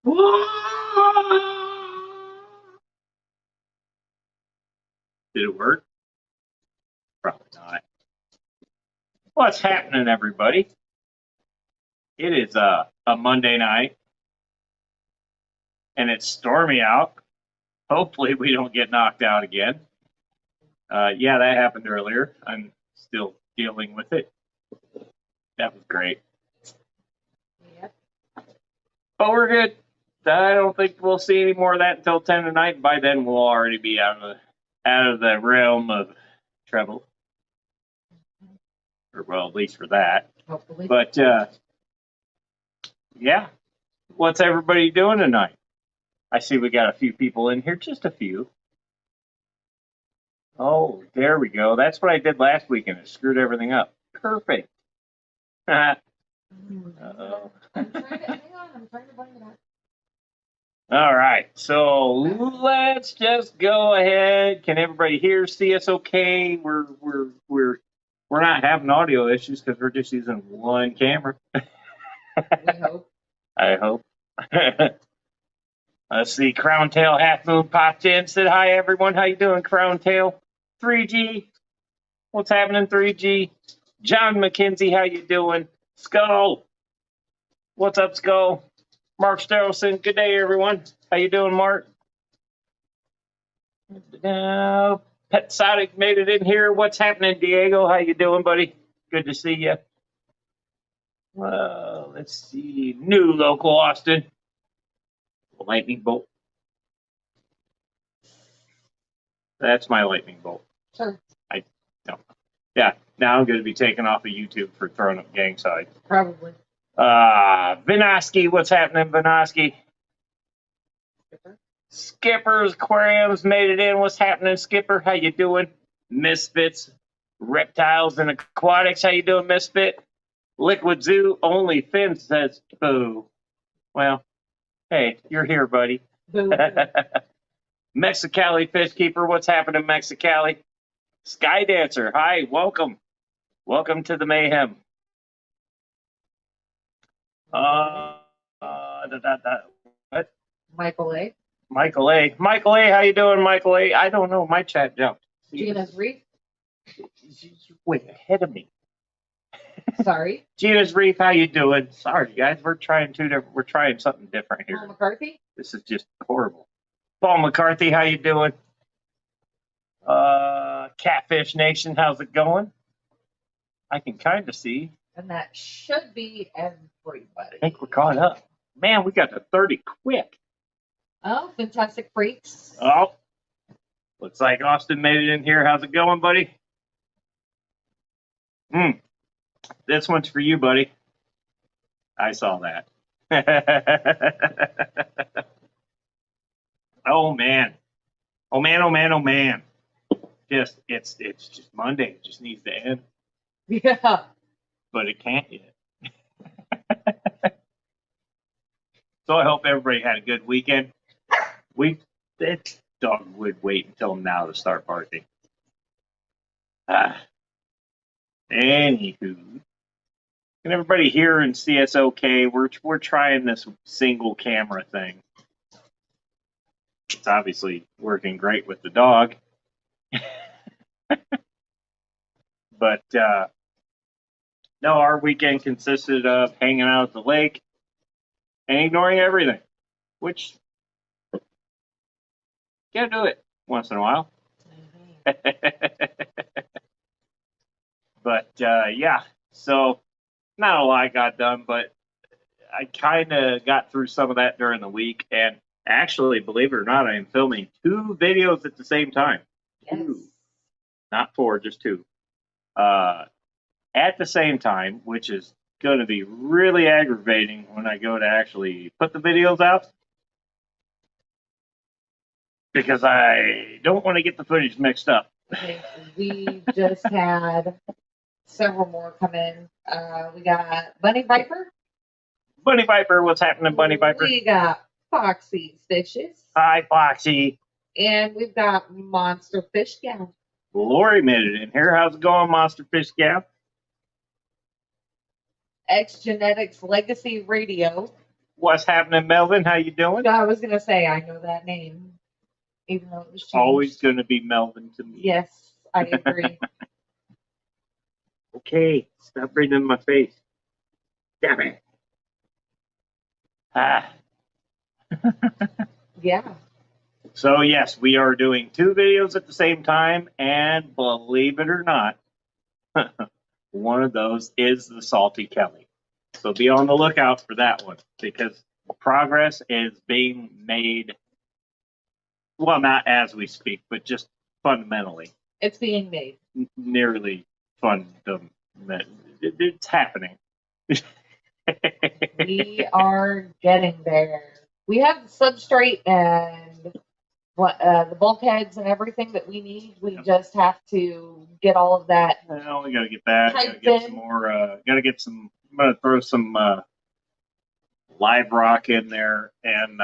Did it work? Probably not. What's happening, everybody? It is a Monday night, and it's stormy out. Hopefully, we don't get knocked out again. Yeah, that happened earlier. I'm still dealing with it. That was great. Yep. But we're good. I don't think we'll see any more of that until 10 tonight. By then, we'll already be out of the realm of trouble. Or, well, at least for that. Hopefully. But, yeah. What's everybody doing tonight? I see we got a few people in here. Just a few. Oh, there we go. That's what I did last week, and it screwed everything up. Perfect. Uh-oh. I'm trying to bring it up. All right, so let's just go ahead. Can everybody hear? See us okay? We're not having audio issues because we're just using one camera. We hope. I hope. Let's see. Crown Tail Half Moon popped in. Said hi, everyone. How you doing, Crown Tail? 3G. What's happening, 3G? John McKenzie, how you doing? Skull. What's up, Skull? Mark Sterlson, good day, everyone. How you doing, Mark? Pet Sonic made it in here. What's happening, Diego? How you doing, buddy? Good to see you. Let's see. New local Austin. Lightning bolt. That's my lightning bolt. Sure. Yeah, now I'm going to be taken off of YouTube for throwing up gang signs. Probably. Vinoski, what's happening, Vinoski? Skipper's Aquariums made it in. What's happening, Skipper? How you doing? Misfits, Reptiles and Aquatics. How you doing, Misfit? Liquid Zoo, only Finn says boo. Well, hey, you're here, buddy. Boo. Mexicali Fish Keeper, what's happening, Mexicali? Sky Dancer, hi, welcome. Welcome to the Mayhem. What? Michael A. Michael A. Michael A, how you doing, Michael A? I don't know, my chat jumped. Gina's Reef. She's way ahead of me. Sorry. Gina's Reef, how you doing? Sorry, guys, we're trying something different here. Paul McCarthy. This is just horrible. Paul McCarthy, how you doing? Catfish Nation, how's it going? I can kind of see. And that should be everybody. I think we're caught up. Man, we got to 30 quick. Oh, Fantastic Freaks. Oh, looks like Austin made it in here. How's it going, buddy? This one's for you, buddy. I saw that. Oh man. Oh man, oh man, oh man. It's just Monday. It just needs to end. Yeah. But it can't yet. So I hope everybody had a good weekend. That dog would wait until now to start barking. Anywho, can everybody hear and see us okay? We're trying this single camera thing. It's obviously working great with the dog. But no, our weekend consisted of hanging out at the lake and ignoring everything, which gotta do it once in a while. But yeah, so not a lot got done, but I kind of got through some of that during the week. And actually, believe it or not, I am filming 2 videos at the same time. Yes. 2, not 4, just 2. At the same time, which is going to be really aggravating when I go to actually put the videos out, because I don't want to get the footage mixed up. Okay, we just had several more come in. We got Bunny Viper. Bunny Viper, what's happening, Bunny Viper? We got Foxy Stitches. Hi, Foxy. And we've got Monster Fish Gal. Lori made it in here. How's it going, Monster Fish Gal? X Genetics Legacy Radio. What's happening, Melvin? How you doing? I was gonna say I know that name, even though it was changed. Always going to be Melvin to me. Yes, I agree. Okay, stop breathing in my face. Damn it. Ah. Yeah. So yes, we are doing 2 videos at the same time, and believe it or not, one of those is the Salty Kelly. So be on the lookout for that one because progress is being made. Well, not as we speak, but just fundamentally, It's being made. nearly fundamental. It's happening. We are getting there. We have the substrate and the bulkheads and everything that we need. We just have to get all of that. Well, we got to get that. Got to Typed get in. some more. Got to get some. I'm gonna throw some live rock in there, and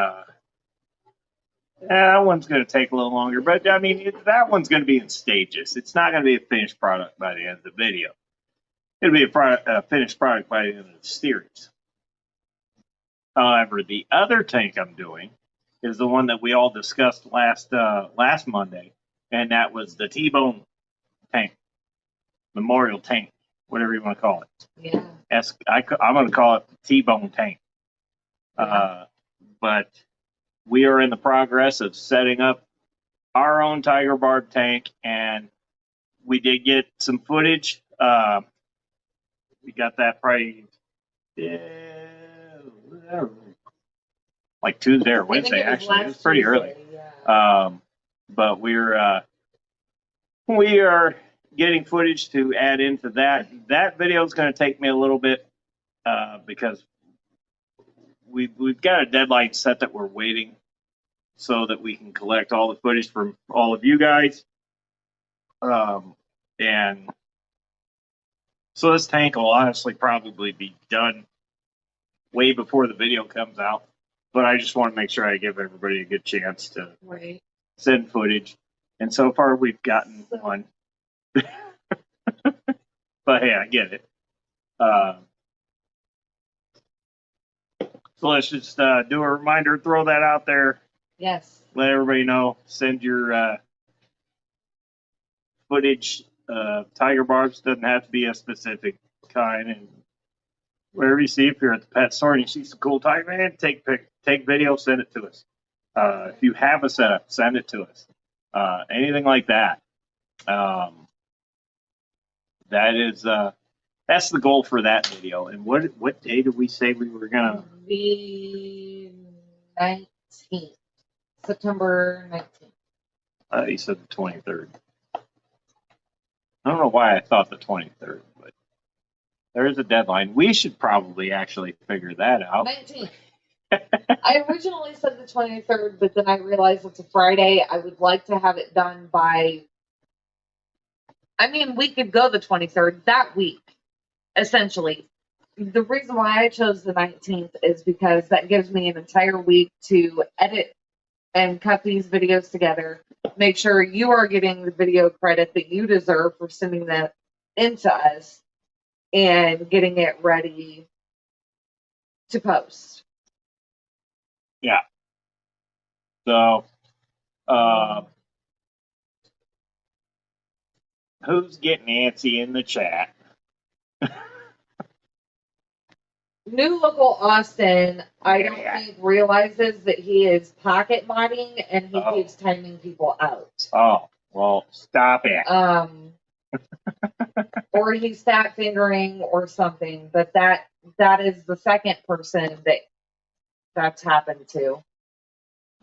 that one's gonna take a little longer. But I mean, that one's gonna be in stages. It's not gonna be a finished product by the end of the video. It'll be a finished product by the end of the series. However, the other tank I'm doing is the one that we all discussed last Monday, and that was the T-bone tank, memorial tank, whatever you want to call it. Yeah. I'm going to call it the T-bone tank. But we are in the progress of setting up our own Tiger Barb tank, and we did get some footage. We got that probably like Tuesday or Wednesday, actually. It was pretty early. Yeah. But we are getting footage to add into that. That video is going to take me a little bit because we've got a deadline set that we're waiting so that we can collect all the footage from all of you guys. And so this tank will honestly probably be done way before the video comes out. But I just want to make sure I give everybody a good chance to send footage. And so far we've gotten one. But hey, I get it. So let's just do a reminder, throw that out there. Yes. Let everybody know. Send your footage. Tiger barbs doesn't have to be a specific kind. And wherever you see, if you're at the pet store and you see some cool tiger, man, take video, send it to us. If you have a setup, send it to us. Anything like that. That is that's the goal for that video. And what day did we say we were gonna? The 19th, September 19th. You said the 23rd. I don't know why I thought the 23rd, but there is a deadline. We should probably actually figure that out. 19th. I originally said the 23rd, but then I realized it's a Friday. I would like to have it done by. I mean, we could go the 23rd that week, essentially. The reason why I chose the 19th is because that gives me an entire week to edit and cut these videos together. Make sure you are getting the video credit that you deserve for sending that into us and getting it ready to post. Yeah. So, who's getting antsy in the chat? New Local Austin, I don't think realizes that he is pocket modding and he keeps timing people out. Oh, well, stop it. Or he's stat fingering or something, but that is the second person that's happened to.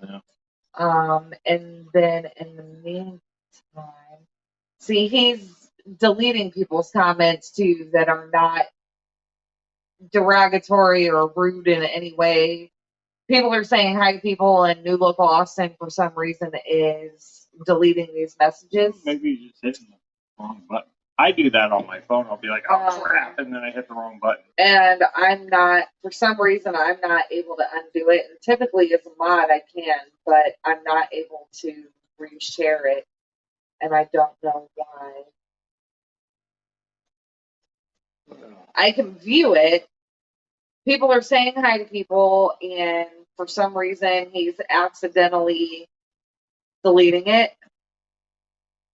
Yeah. And then in the meantime, see, he's deleting people's comments too that are not derogatory or rude in any way. People are saying hi to people, and New Local Austin for some reason is deleting these messages. Maybe you just hit the wrong button. I do that on my phone. I'll be like, oh crap, and then I hit the wrong button. And for some reason, I'm not able to undo it. And typically, as a mod, I can, but I'm not able to reshare it, and I don't know why. I can view it. people are saying hi to people, and for some reason he's accidentally deleting it.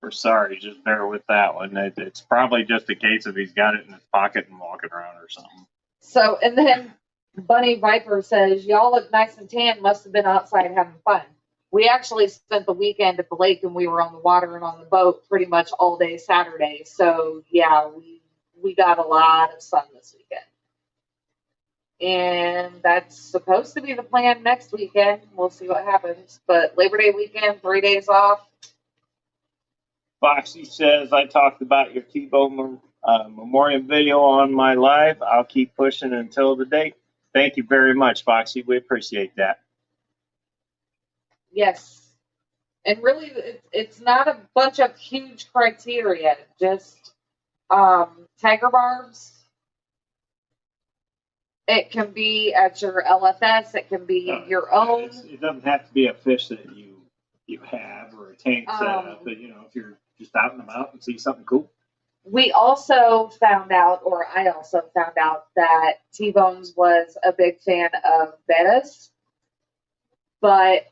We're sorry, just bear with that one. It's probably just a case of he's got it in his pocket and walking around or something. So, and then Bunny Viper says, y'all look nice and tan, must have been outside having fun. We actually spent the weekend at the lake, and we were on the water and on the boat pretty much all day Saturday. So yeah, we got a lot of sun this weekend. And that's supposed to be the plan next weekend. We'll see what happens. But Labor Day weekend, 3 days off. Foxy says, I talked about your T-Bone memorial video on my live. I'll keep pushing until the date. Thank you very much, Foxy. We appreciate that. Yes. And really, it's not a bunch of huge criteria. Just tiger barbs. It can be at your LFS. It can be your own. It doesn't have to be a fish that you have or a tank set up. But, if you're just out and about and see something cool. We also found out, or I also found out, that T-Bones was a big fan of bettas. But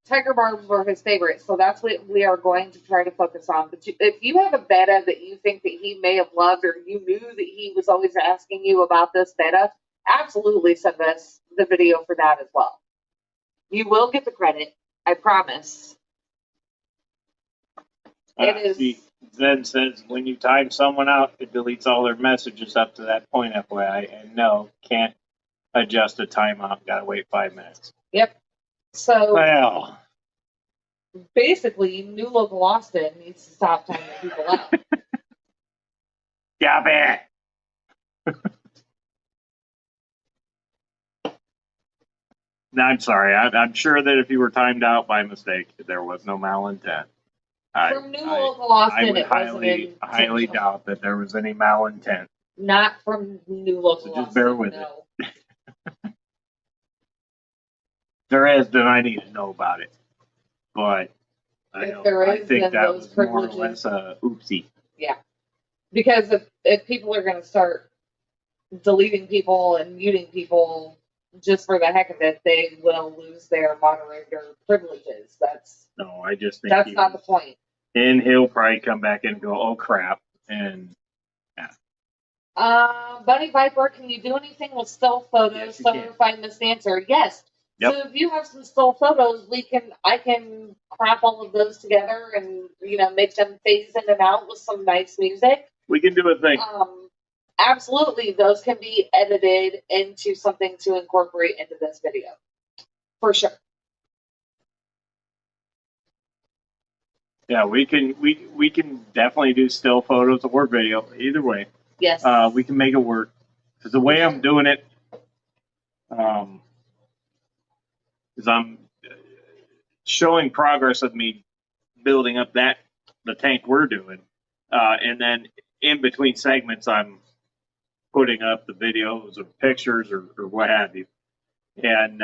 tiger barbs were his favorite, so that's what we are going to try to focus on. But if you have a betta that you think that he may have loved, or you knew that he was always asking you about this betta, absolutely send us the video for that as well. You will get the credit, I promise. It is. Zen says, when you time someone out, it deletes all their messages up to that point, FYI. And no, can't adjust a timeout. Got to wait 5 minutes. Yep. So Well, basically, New Local Austin needs to stop timing people out. got it. No, I'm sorry. I'm sure that if you were timed out by mistake, there was no malintent. From New Local Austin, I would it wasn't highly doubt that there was any malintent. Not from New Local So just Austin, bear with no. There is, then I need to know about it. But I think that was more or less a oopsie. Yeah. Because if people are going to start deleting people and muting people just for the heck of it, they will lose their moderator privileges. No, I just think that's not the point. And he'll probably come back and go, oh crap. And Bunny Viper, can you do anything with still photos? Yes, you Some can. find this answer. Yes. Yep. So if you have some still photos, I can crop all of those together and make them phase in and out with some nice music. We can do a thing. Absolutely, those can be edited into something to incorporate into this video, for sure. Yeah, we can definitely do still photos or video, either way. Yes. We can make it work. Because the way I'm doing it, is I'm showing progress of me building up the tank we're doing, and then in between segments, I'm putting up the videos or pictures or what have you. And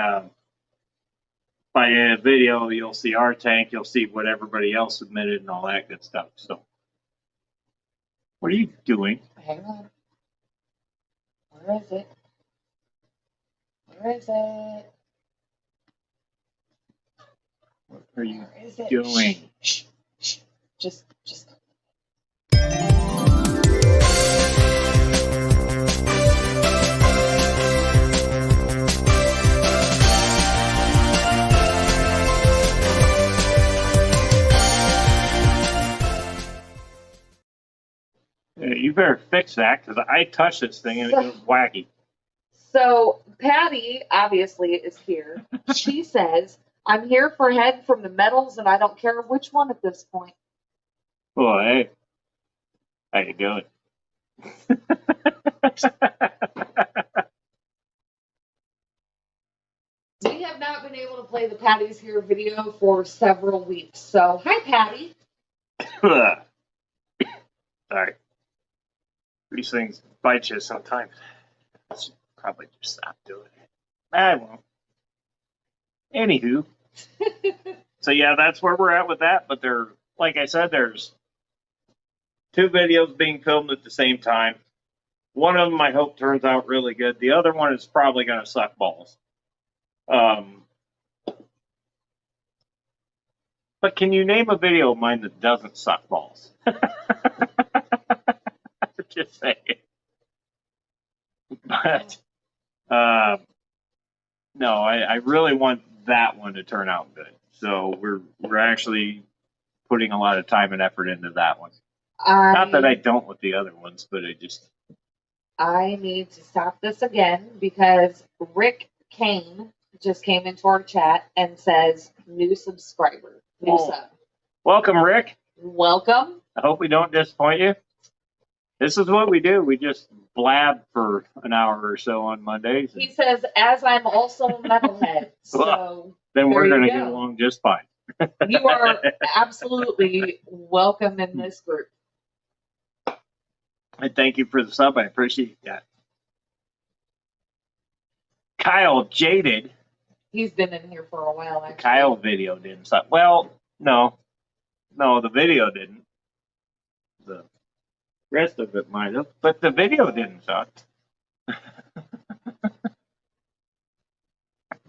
by a video, you'll see our tank, you'll see what everybody else submitted and all that good stuff. So, what are you doing? Hang on. Where is it? Where is it? What are you Where is it? doing? Shh, shh, shh. Just. You better fix that because I touched this thing and it goes wacky. So Patty obviously is here. She says, I'm here for head from the metals and I don't care which one at this point. Well, hey, how you doing? We have not been able to play the Patty's Here video for several weeks. So, hi, Patty. Sorry. These things bite you sometimes. I should probably just stop doing it. I won't. Anywho. So, yeah, that's where we're at with that. But like I said, there's 2 videos being filmed at the same time. One of them I hope turns out really good. The other one is probably going to suck balls. But can you name a video of mine that doesn't suck balls? Just saying. But no, I really want that one to turn out good. So we're actually putting a lot of time and effort into that one. Not that I don't with the other ones, but I need to stop this again because Rick Kane just came into our chat and says new subscriber, new sub. Welcome, Rick. Welcome. I hope we don't disappoint you. This is what we do. We just blab for an hour or so on Mondays. He says, as I'm also a metalhead, so well, then we're going to get along just fine. You are absolutely welcome in this group. And thank you for the sub. I appreciate that. Kyle Jaded. He's been in here for a while, actually. Kyle video didn't suck. Well, no, the video didn't. The rest of it might have, but the video didn't suck.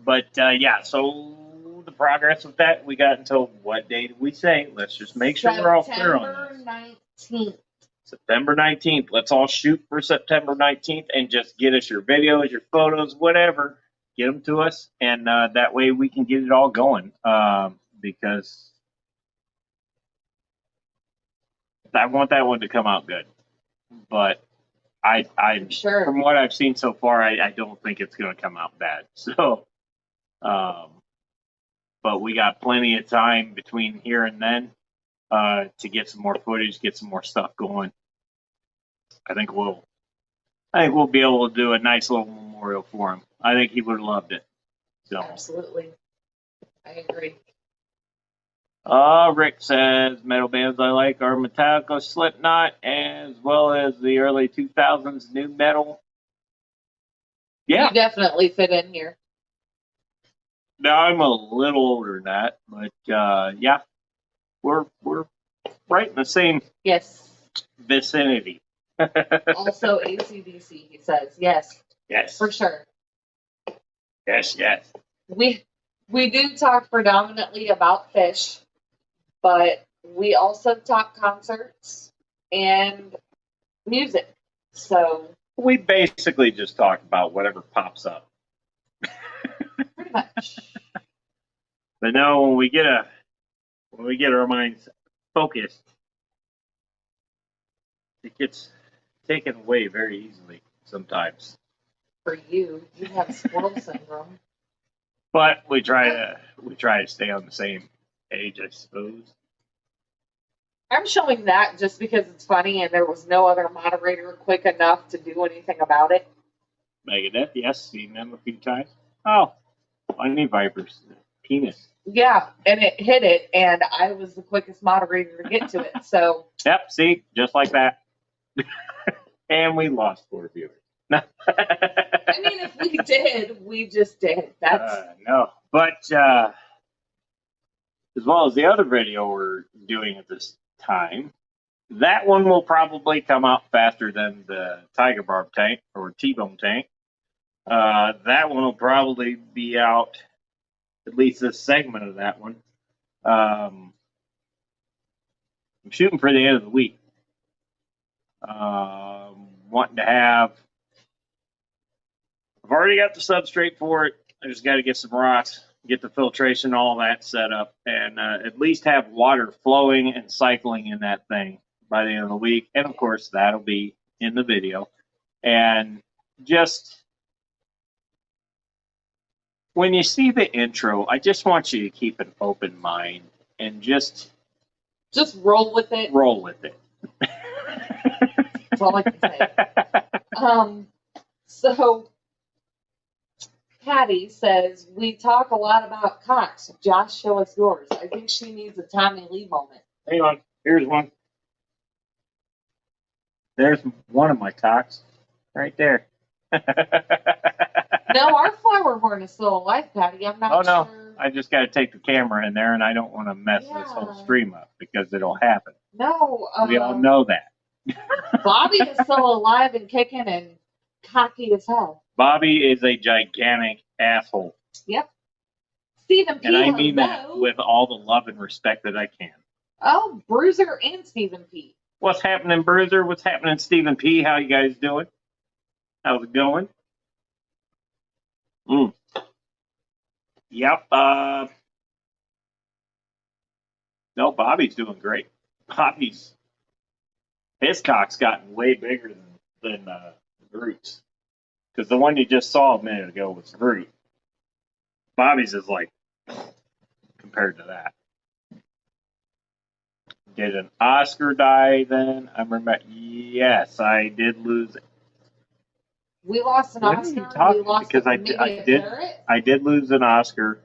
But yeah, so the progress with that, we got until what day did we say? Let's just make sure we're all clear on this. September 19th. September 19th. Let's all shoot for September 19th and just get us your videos, your photos, whatever. Get them to us, and that way we can get it all going. Because I want that one to come out good. But I'm sure, from what I've seen so far, I don't think it's going to come out bad. So, but we got plenty of time between here and then to get some more footage, get some more stuff going. I think we'll be able to do a nice little memorial for him. I think he would have loved it. So absolutely, I agree. Rick says metal bands I like are Metallica, Slipknot, as well as the early 2000s new metal. Yeah, You definitely fit in here. now I'm a little older than that, but yeah, we're right in the same Yes. vicinity. Also AC/DC, he says. Yes, Yes, for sure. yes. We do talk predominantly about fish, but we also talk concerts and music. So We basically just talk about whatever pops up. pretty much. But no, when we get our minds focused, it gets taken away very easily sometimes. For you have squirrel syndrome. But we try to stay on the same page, I suppose. I'm showing that just because it's funny and there was no other moderator quick enough to do anything about it. Megadeth, yes, seen them a few times. Oh, Honey Vipers, penis. Yeah, and it hit it, and I was the quickest moderator to get to it. So Yep, see, just like that. And we lost 4 viewers. I mean, if we did, we just did. That's no, but as well as the other video we're doing at this time, that one will probably come out faster than the Tiger Barb tank or T-bone tank. That one will probably be out, at least this segment of that one. I'm shooting for the end of the week. Wanting to have. I've already got the substrate for it. I just got to get some rocks, get the filtration, all that set up, and at least have water flowing and cycling in that thing by the end of the week. And of course, that'll be in the video. And just when you see the intro, I just want you to keep an open mind and just roll with it. roll with it. That's all I can say. So Patty says, we talk a lot about cocks. Josh, show us yours. I think she needs a Tommy Lee moment. Hang on. Here's one. There's one of my cocks right there. No, our flower horn is still alive, Patty. I'm not no. sure. I just got to take the camera in there, and I don't want to mess this whole Yeah. stream up because it'll happen. No. We all know that. Bobby is still alive and kicking and cocky as hell. Bobby is a gigantic asshole. Yep. Stephen P. And I mean hello. that with all the love and respect that I can. Oh, Bruiser and Stephen P. What's happening, Bruiser? What's happening, Stephen P? How you guys doing? How's it going? Yep. No, Bobby's doing great. His cock's gotten way bigger than Groot's. Because the one you just saw a minute ago was Groot. Bobby's is like compared to that. Did an Oscar die then? I remember. Yes, I did lose. We lost an What are Oscar. you talking? We lost Because I did lose an Oscar,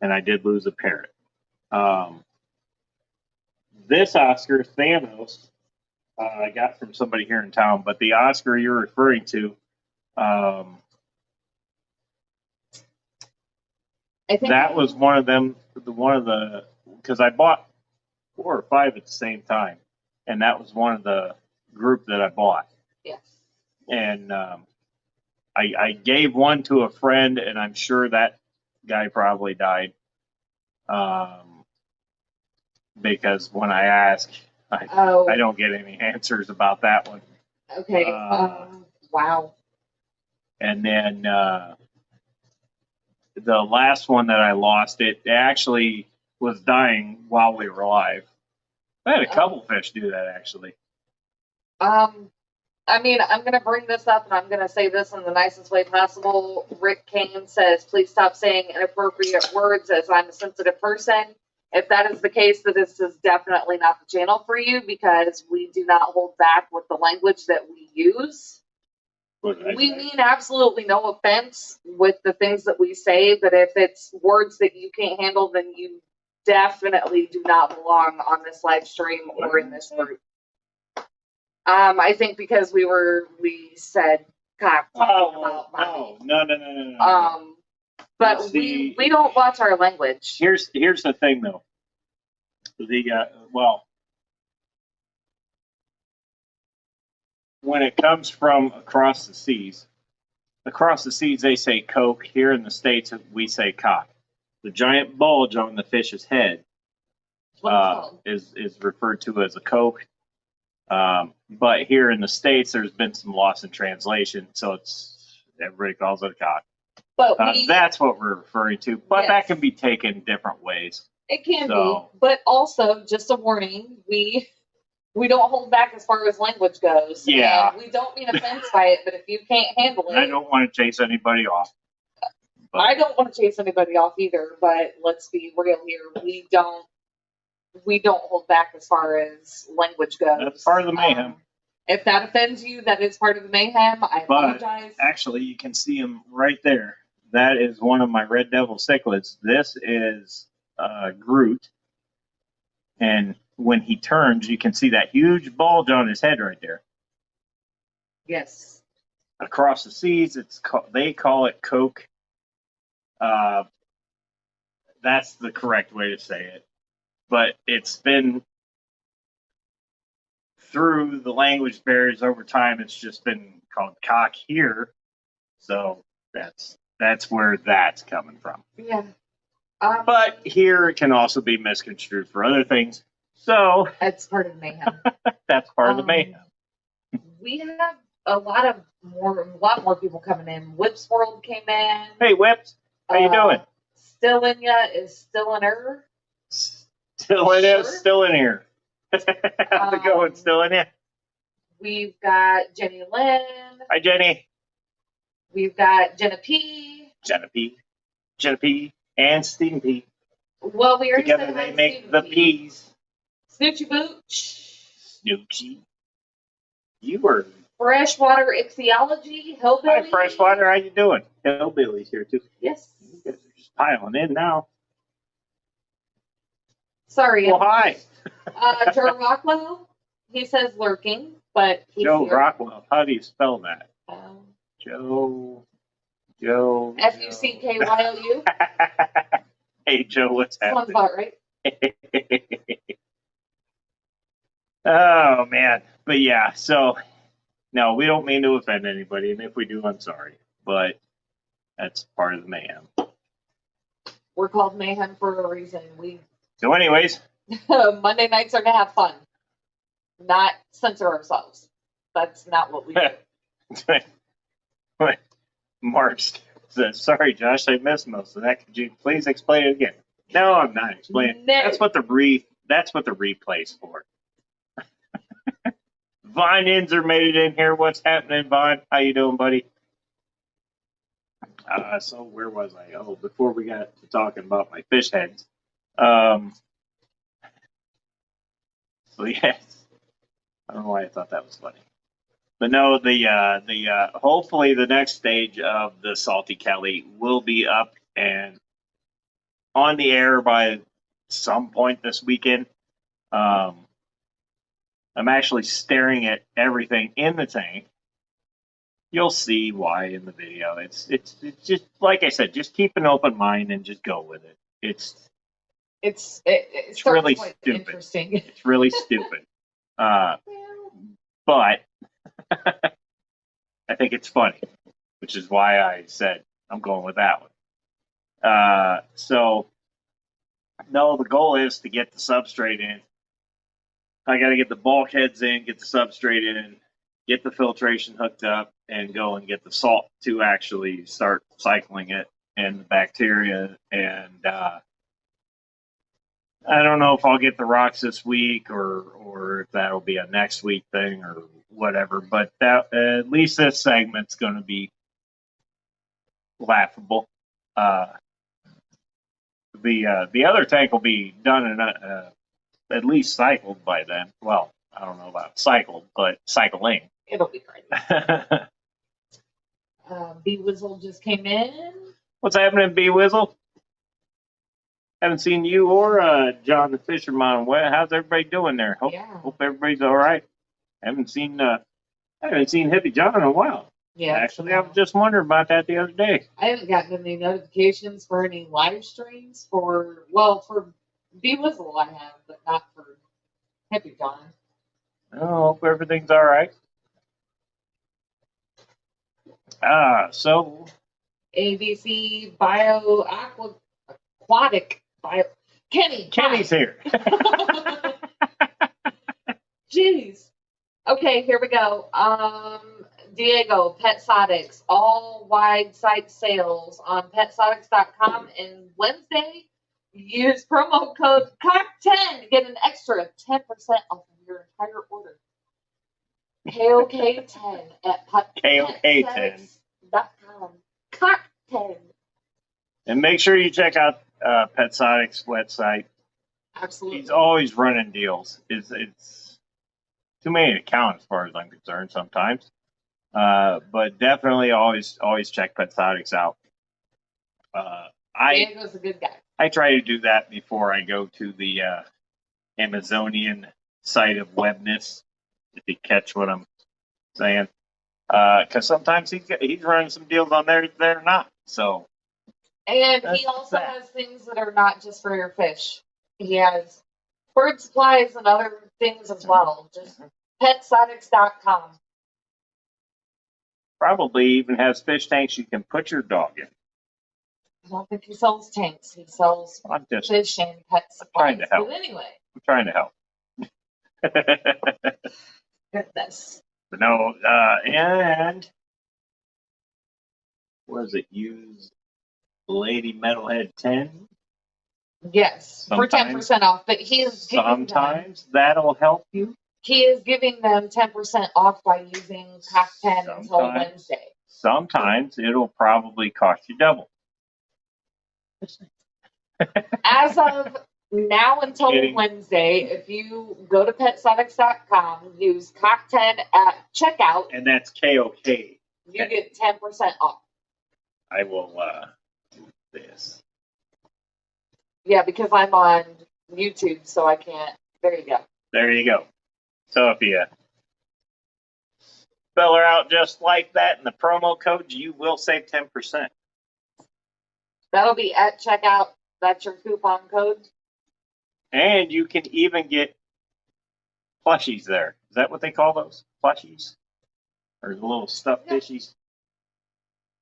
and I did lose a parrot. This Oscar, Thanos, I got from somebody here in town, but the Oscar you're referring to, I think that was one of them. Because I bought 4 or 5 at the same time, and that was one of the group that I bought. Yes. And I gave one to a friend, and I'm sure that guy probably died. Because when I ask, I don't get any answers about that one. Okay. Wow. And then the last one that I lost, it actually was dying while we were alive. I had a couple fish do that, actually. I mean, I'm going to bring this up, and I'm going to say this in the nicest way possible. Rick Kane says, please stop saying inappropriate words as I'm a sensitive person. If that is the case, then this is definitely not the channel for you, because we do not hold back with the language that we use. We mean absolutely no offense with the things that we say, but if it's words that you can't handle, then you definitely do not belong on this live stream or in this group. I think because we said cock. No. But See, we don't watch our language. Here's the thing, though. When it comes from across the seas they say Coke. Here in the States, we say cock. The giant bulge on the fish's head is referred to as a Coke. But here in the States, there's been some loss in translation, so everybody calls it a cock. But that's what we're referring to. But yes, that can be taken different ways. It can be. But also, just a warning, we don't hold back as far as language goes. Yeah. And we don't mean offense by it, but if you can't handle it. I don't want to chase anybody off. But I don't want to chase anybody off either, but let's be real here. We don't hold back as far as language goes. That's part of the mayhem. If that offends you, that is part of the mayhem. I apologize. Actually, you can see him right there. That is one of my red devil cichlids. This is Groot. And when he turns, you can see that huge bulge on his head right there. Yes. Across the seas, they call it Coke. That's the correct way to say it. But it's been through the language barriers over time. It's just been called cock here. So that's where that's coming from. Yeah. But here it can also be misconstrued for other things. So that's part of the mayhem. That's part of the mayhem. We have a lot more people coming in. Whips World came in. Hey Whips, how you doing? Still in ya is still in her. Still in it, still in here. How's it going? Still in it. We've got Jenny Lynn. Hi Jenny. We've got Jenna P. And Stephen P. Well, we already together said they Stephen make the P's. Snoochie Booch. Snoochie. You were Freshwater Ichthyology. Hillbilly. Hi Freshwater, how you doing? Hillbilly's here too. Yes. You guys are just piling in now. Sorry. Well, hi. Joe Rockwell. He says lurking, but he's Joe here. Rockwell. How do you spell that? Joe. Fuckyou. Hey Joe, what's Sounds happening? about right. Oh man, But yeah, so no, we don't mean to offend anybody, and if we do, I'm sorry. But that's part of the mayhem. We're called Mayhem for a reason. So, anyways, Monday nights are to have fun, not censor ourselves. That's not what we do. Mark says, "Sorry, Josh, I missed most of that. Could you please explain it again?" No, I'm not explaining. No. That's what the replay's for. Vaughn Inzer made it in here. What's happening, Vaughn? How you doing, buddy? So where was I? Oh, before we got to talking about my fish heads. So yes, I don't know why I thought that was funny. But no, the hopefully the next stage of the Salty Kelly will be up and on the air by some point this weekend. I'm actually staring at everything in the tank. You'll see why in the video. It's just like I said, just keep an open mind and just go with it. It's really stupid. Interesting. It's really stupid. But I think it's funny, which is why I said I'm going with that one. So, no, the goal is to get the substrate in. I got to get the bulkheads in, get the substrate in, get the filtration hooked up, and go and get the salt to actually start cycling it and the bacteria. And I don't know if I'll get the rocks this week or if that'll be a next week thing or whatever. But that at least this segment's going to be laughable. The other tank will be done in at least cycled by then. Well, I don't know about cycled, but cycling. It'll be great. B Wizzle just came in. What's happening, B Wizzle? Haven't seen you or John the Fisherman. How's everybody doing there? Hope everybody's all right. Haven't seen Hippie John in a while. Yeah. Actually, I was just wondering about that the other day. I haven't gotten any notifications for any live streams for B Wizzle I have, but not for Hippie John. Oh, hope everything's all right. So ABC Aquatic Bio. Kenny's here. Jeez. Okay, here we go. Diego, PetSotics, all wide site sales on PetSotics.com. And Wednesday, use promo code COCK10 to get an extra 10% off of your entire order. KOK10 at PetSotics.com. COCK10. And make sure you check out PetSotics' website. Absolutely. He's always running deals. It's too many to count as far as I'm concerned sometimes. But definitely always check PetSotics out. Diego's a good guy. I try to do that before I go to the Amazonian site of webness, if you catch what I'm saying. Because sometimes he's running some deals on there that they're not. So. And he also has things that are not just for your fish. He has bird supplies and other things as well. Just PetSotics.com. Probably even has fish tanks you can put your dog in. I don't think he sells tanks. He sells fish and pet supplies. Trying to help. But anyway. I'm trying to help. Goodness. But no, and was it used Lady Metalhead 10? Yes, Sometimes, for 10% off. But he is sometimes that'll help you. He is giving them 10% off by using Pack 10 until Wednesday. Sometimes it'll probably cost you double. As of now until Wednesday, if you go to PetSotics.com, use COCK10 at checkout. And that's KOK. You get 10% off. I will do this. Yeah, because I'm on YouTube, so I can't. There you go. There you go. So if you spell her out just like that in the promo code, you will save 10%. That'll be at checkout. That's your coupon code. And you can even get plushies there. Is that what they call those? Plushies? Or the little stuffed Yep. fishies?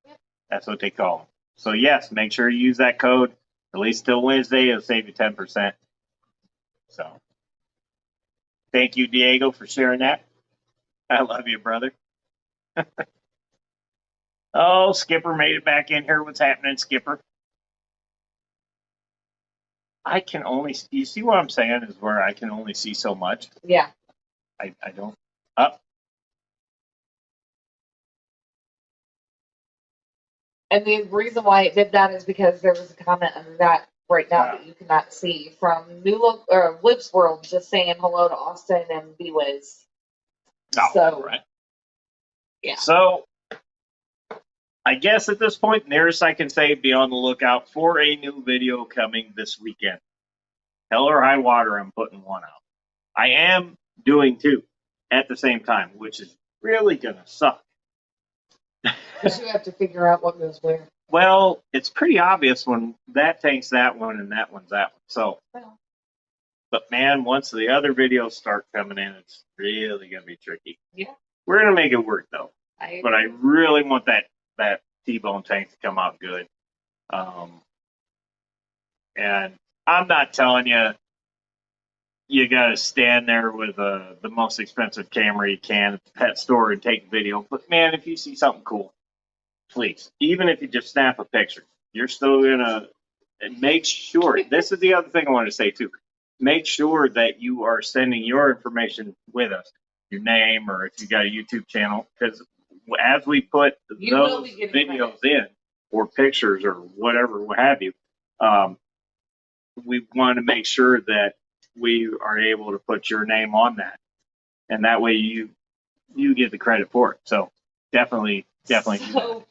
Yep. That's what they call them. So yes, make sure you use that code. At least till Wednesday, it'll save you 10%. So thank you, Diego, for sharing that. I love you, brother. Oh, Skipper made it back in here. What's happening, Skipper? I can only, you see what I'm saying is where I can only see so much. Yeah. I don't, up. And the reason why it did that is because there was a comment under that right now that you cannot see from Whips World just saying hello to Austin and B-Wiz. Oh, So, right. Yeah. So I guess at this point, nearest I can say, be on the lookout for a new video coming this weekend. Hell or high water, I'm putting one out. I am doing two at the same time, which is really going to suck. Because you have to figure out what goes where. Well, it's pretty obvious when that tank's that one and that one's that one. So, Well, but man, once the other videos start coming in, it's really going to be tricky. yeah. We're going to make it work though. But I really want that T-bone tank to come out good. And I'm not telling you, you got to stand there with the most expensive camera you can at the pet store and take a video. But man, if you see something cool, please, even if you just snap a picture, you're still going to make sure. This is the other thing I want to say too. Make sure that you are sending your information with us, your name, or if you got a YouTube channel, because as we put those videos in or pictures or whatever, what have you, we want to make sure that we are able to put your name on that, and that way you get the credit for it. So definitely do that.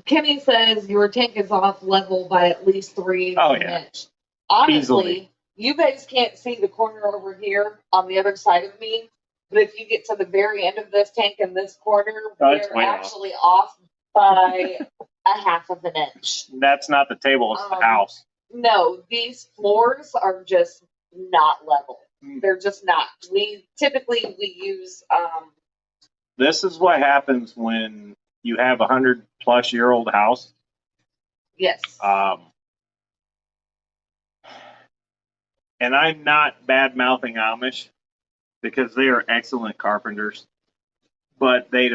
Kenny says your tank is off level by at least 3 Oh, yeah. inch. Honestly, Easily. You guys can't see the corner over here on the other side of me, but if you get to the very end of this tank in this corner, we're actually off by a half of an inch. That's not the table, it's the house. No, these floors are just not level. They're just not. We use This is what happens when you have a 100-plus-year-old house. Yes. And I'm not bad-mouthing Amish because they are excellent carpenters, but they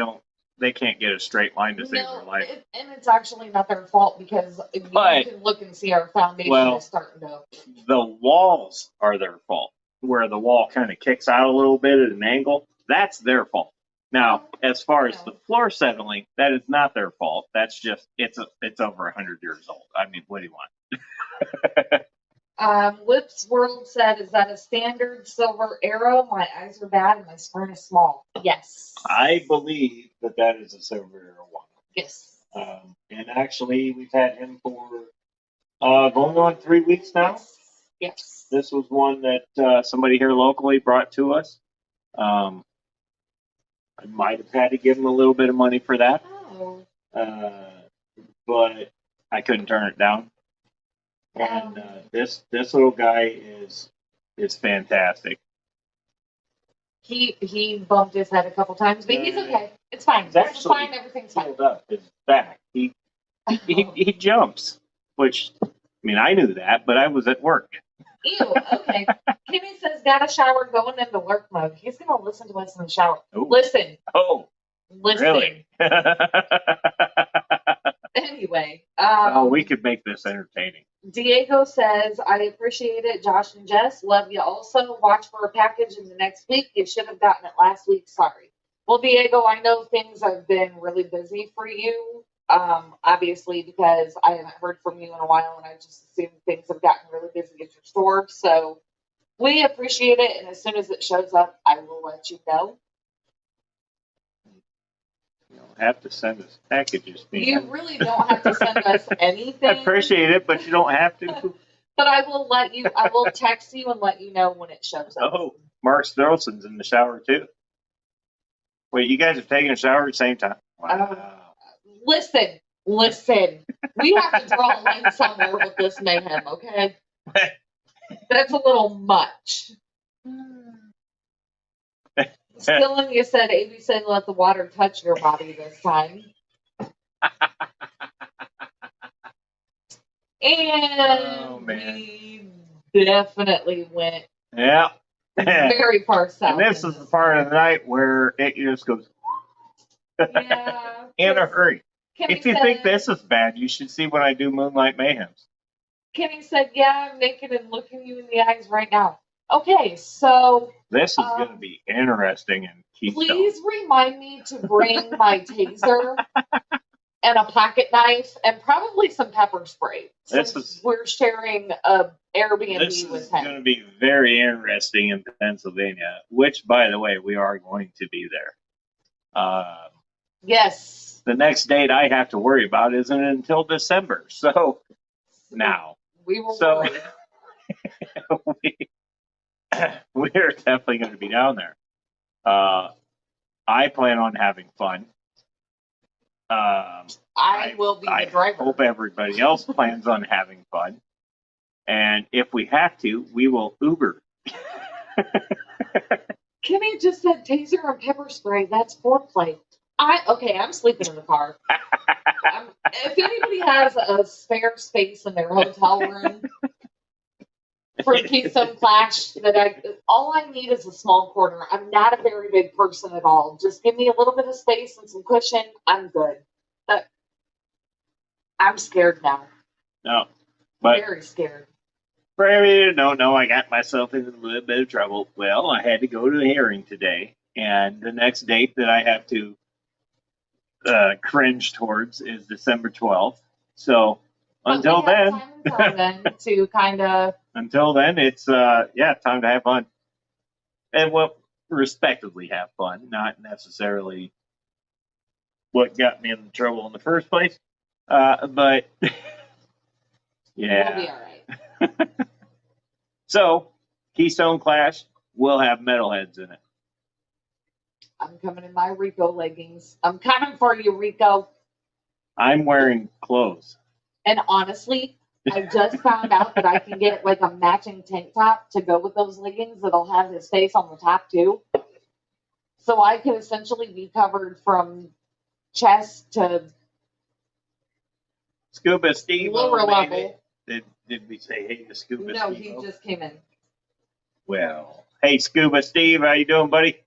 can't get a straight line to save their life. And it's actually not their fault because you can look and see our foundation is starting to. The walls are their fault. Where the wall kind of kicks out a little bit at an angle, that's their fault. Now, as far as the floor settling, that is not their fault. That's just it's over 100 years old. I mean, what do you want? Whips World said, "Is that a standard silver arrow? My eyes are bad and my screen is small." Yes. I believe that is a silver arrow one. Yes. And actually, we've had him for going on 3 weeks now. Yes. This was one that somebody here locally brought to us. I might have had to give him a little bit of money for that. Oh. But I couldn't turn it down. And this little guy is fantastic. He bumped his head a couple times, but he's okay. It's fine. It's fine. Everything's fine. Up his back. He jumps, which I mean I knew that, but I was at work. Ew. Okay. Kimmy says, "Got a shower going into work mode." He's gonna listen to us in the shower. Ooh. Listen. Oh. Listen. Really? Anyway. We could make this entertaining. Diego says, "I appreciate it, Josh and Jess. Love you also. Watch for a package in the next week. You should have gotten it last week. Sorry." Well, Diego, I know things have been really busy for you. Obviously, because I haven't heard from you in a while, and I just assume things have gotten really busy at your store. So we appreciate it, and as soon as it shows up, I will let you know. You don't have to send us packages. You really don't have to send us anything. I appreciate it, but you don't have to. But I will text you and let you know when it shows up. Oh, Mark Strelson's in the shower too. Wait, you guys are taking a shower at the same time? Wow. Listen. We have to draw a line somewhere with this mayhem, okay? That's a little much. Skilling, you said Amy said let the water touch your body this time. And we definitely went Yeah. very far south. And this is the part of the night where it just goes Yeah. in a hurry. Kenny If you said, think this is bad, you should see when I do Moonlight Mayhems. Kenny said, yeah, I'm naked and looking you in the eyes right now. Okay, so This is going to be interesting and Keystone. please remind me to bring my taser and a pocket knife and probably some pepper spray. We're sharing a Airbnb This with is him. going to be very interesting in Pennsylvania, which, by the way, we are going to be there. Yes. The next date I have to worry about isn't until December. So now. We were So worried. we're definitely going to be down there. I plan on having fun. I will be the driver. I hope everybody else plans on having fun. And if we have to, we will Uber. Kenny just said taser and pepper spray. That's foreplay. I'm sleeping in the car. If anybody has a spare space in their hotel room for Keystone Clash, all I need is a small corner. I'm not a very big person at all. Just give me a little bit of space and some cushion. I'm good. But I'm scared now. No, but very scared. For everybody who don't know, I got myself in a little bit of trouble. Well, I had to go to a hearing today, and the next date that I have to cringe towards is December 12th. So until then, to kind of until then, it's time to have fun, and respectively have fun, not necessarily what got me in trouble in the first place. But yeah, we'll be all right. So Keystone Clash will have metalheads in it. I'm coming in my Rico leggings. I'm coming for you, Rico. I'm wearing clothes. And honestly, I just found out that I can get like a matching tank top to go with those leggings that'll have his face on the top too. So I could essentially be covered from chest to Scuba Steve. Lower level. Did we say hey to Scuba Steve? No, he just came in. Well, hey Scuba Steve, how you doing, buddy?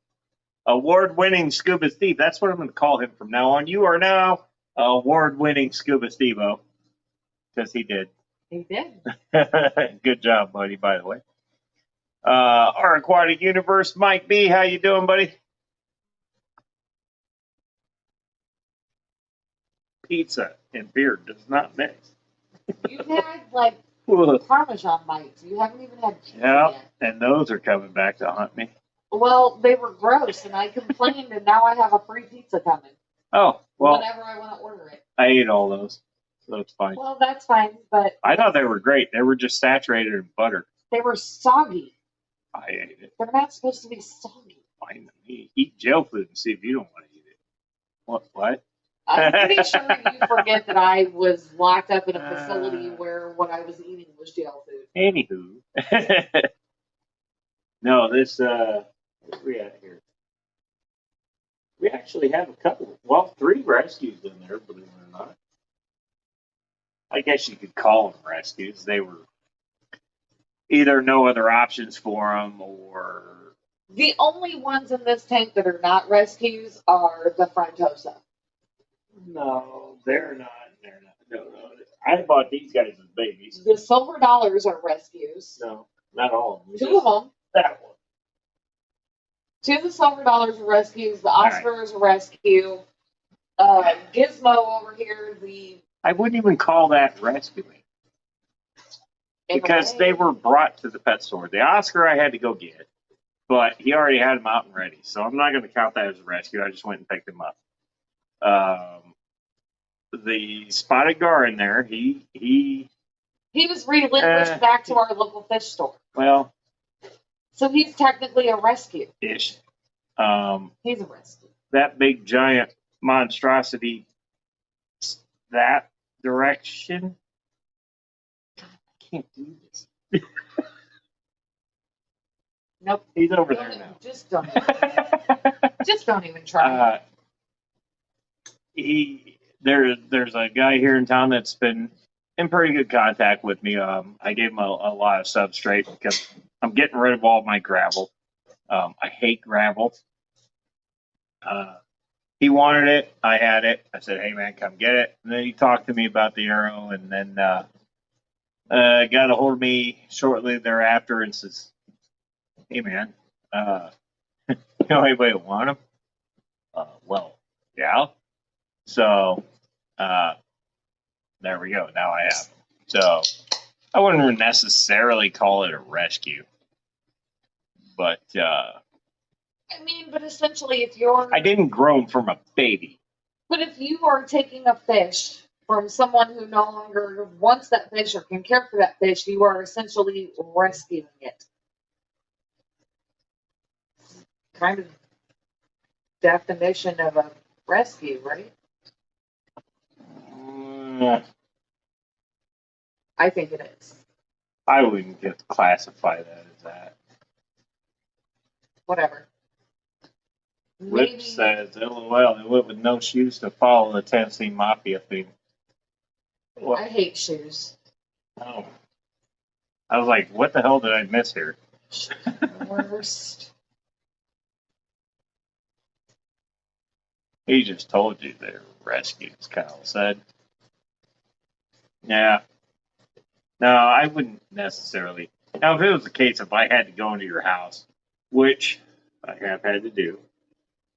Award-winning Scuba Steve. That's what I'm going to call him from now on. You are now award-winning Scuba Steve-O. Because he did. He did. Good job, buddy, by the way. Our Aquatic Universe, Mike B. How you doing, buddy? Pizza and beer does not mix. You've had like Parmesan bites. You haven't even had pizza yet. And those are coming back to haunt me. Well, they were gross, and I complained, and now I have a free pizza coming. Oh, well. Whenever I want to order it. I ate all those, so it's fine. Well, that's fine, but... I thought they were great. They were just saturated in butter. They were soggy. I ate it. They're not supposed to be soggy. Fine. Eat jail food and see if you don't want to eat it. What? I'm pretty sure you forget that I was locked up in a facility where what I was eating was jail food. Anywho. No, this... Where we at here? We actually have a couple, 3 rescues in there, believe it or not. I guess you could call them rescues. They were either no other options for them or... The only ones in this tank that are not rescues are the Frontosa. No, they're not. No. I bought these guys as babies. The Silver Dollars are rescues. No, not all of them. 2 of them. That one. 2 of the Silver Dollars are rescues. The Oscar is a rescue. Gizmo over here, I wouldn't even call that rescuing. Because they were brought to the pet store. The Oscar I had to go get, but he already had them out and ready. So I'm not going to count that as a rescue. I just went and picked him up. The spotted gar in there, he was relinquished back to our local fish store. Well, so he's technically a rescue. Ish. He's a rescue. That big giant monstrosity, that direction. God, I can't do this. Nope. He's over there now. Just don't even try. There's a guy here in town that's been in pretty good contact with me. I gave him a lot of substrate because I'm getting rid of all my gravel. I hate gravel. He wanted it. I had it. I said, "Hey man, come get it." And then he talked to me about the arrow, and then got a hold of me shortly thereafter and says, "Hey man, you know anybody want them?" Well, yeah. So there we go. Now I have them. So I wouldn't necessarily call it a rescue, but I mean, but essentially, if you're, I didn't grow them from a baby. but if you are taking a fish from someone who no longer wants that fish or can care for that fish, you are essentially rescuing it. Kind of definition of a rescue, right? I think it is. I wouldn't just classify that as that. Whatever. Whip Maybe says, LOL, they went with no shoes to follow the Tennessee Mafia thing. I hate shoes. Oh. I was like, what the hell did I miss here? Worst. He just told you they're rescues, Kyle said. Yeah. No, I wouldn't necessarily. Now, if it was the case, if I had to go into your house, which I have had to do,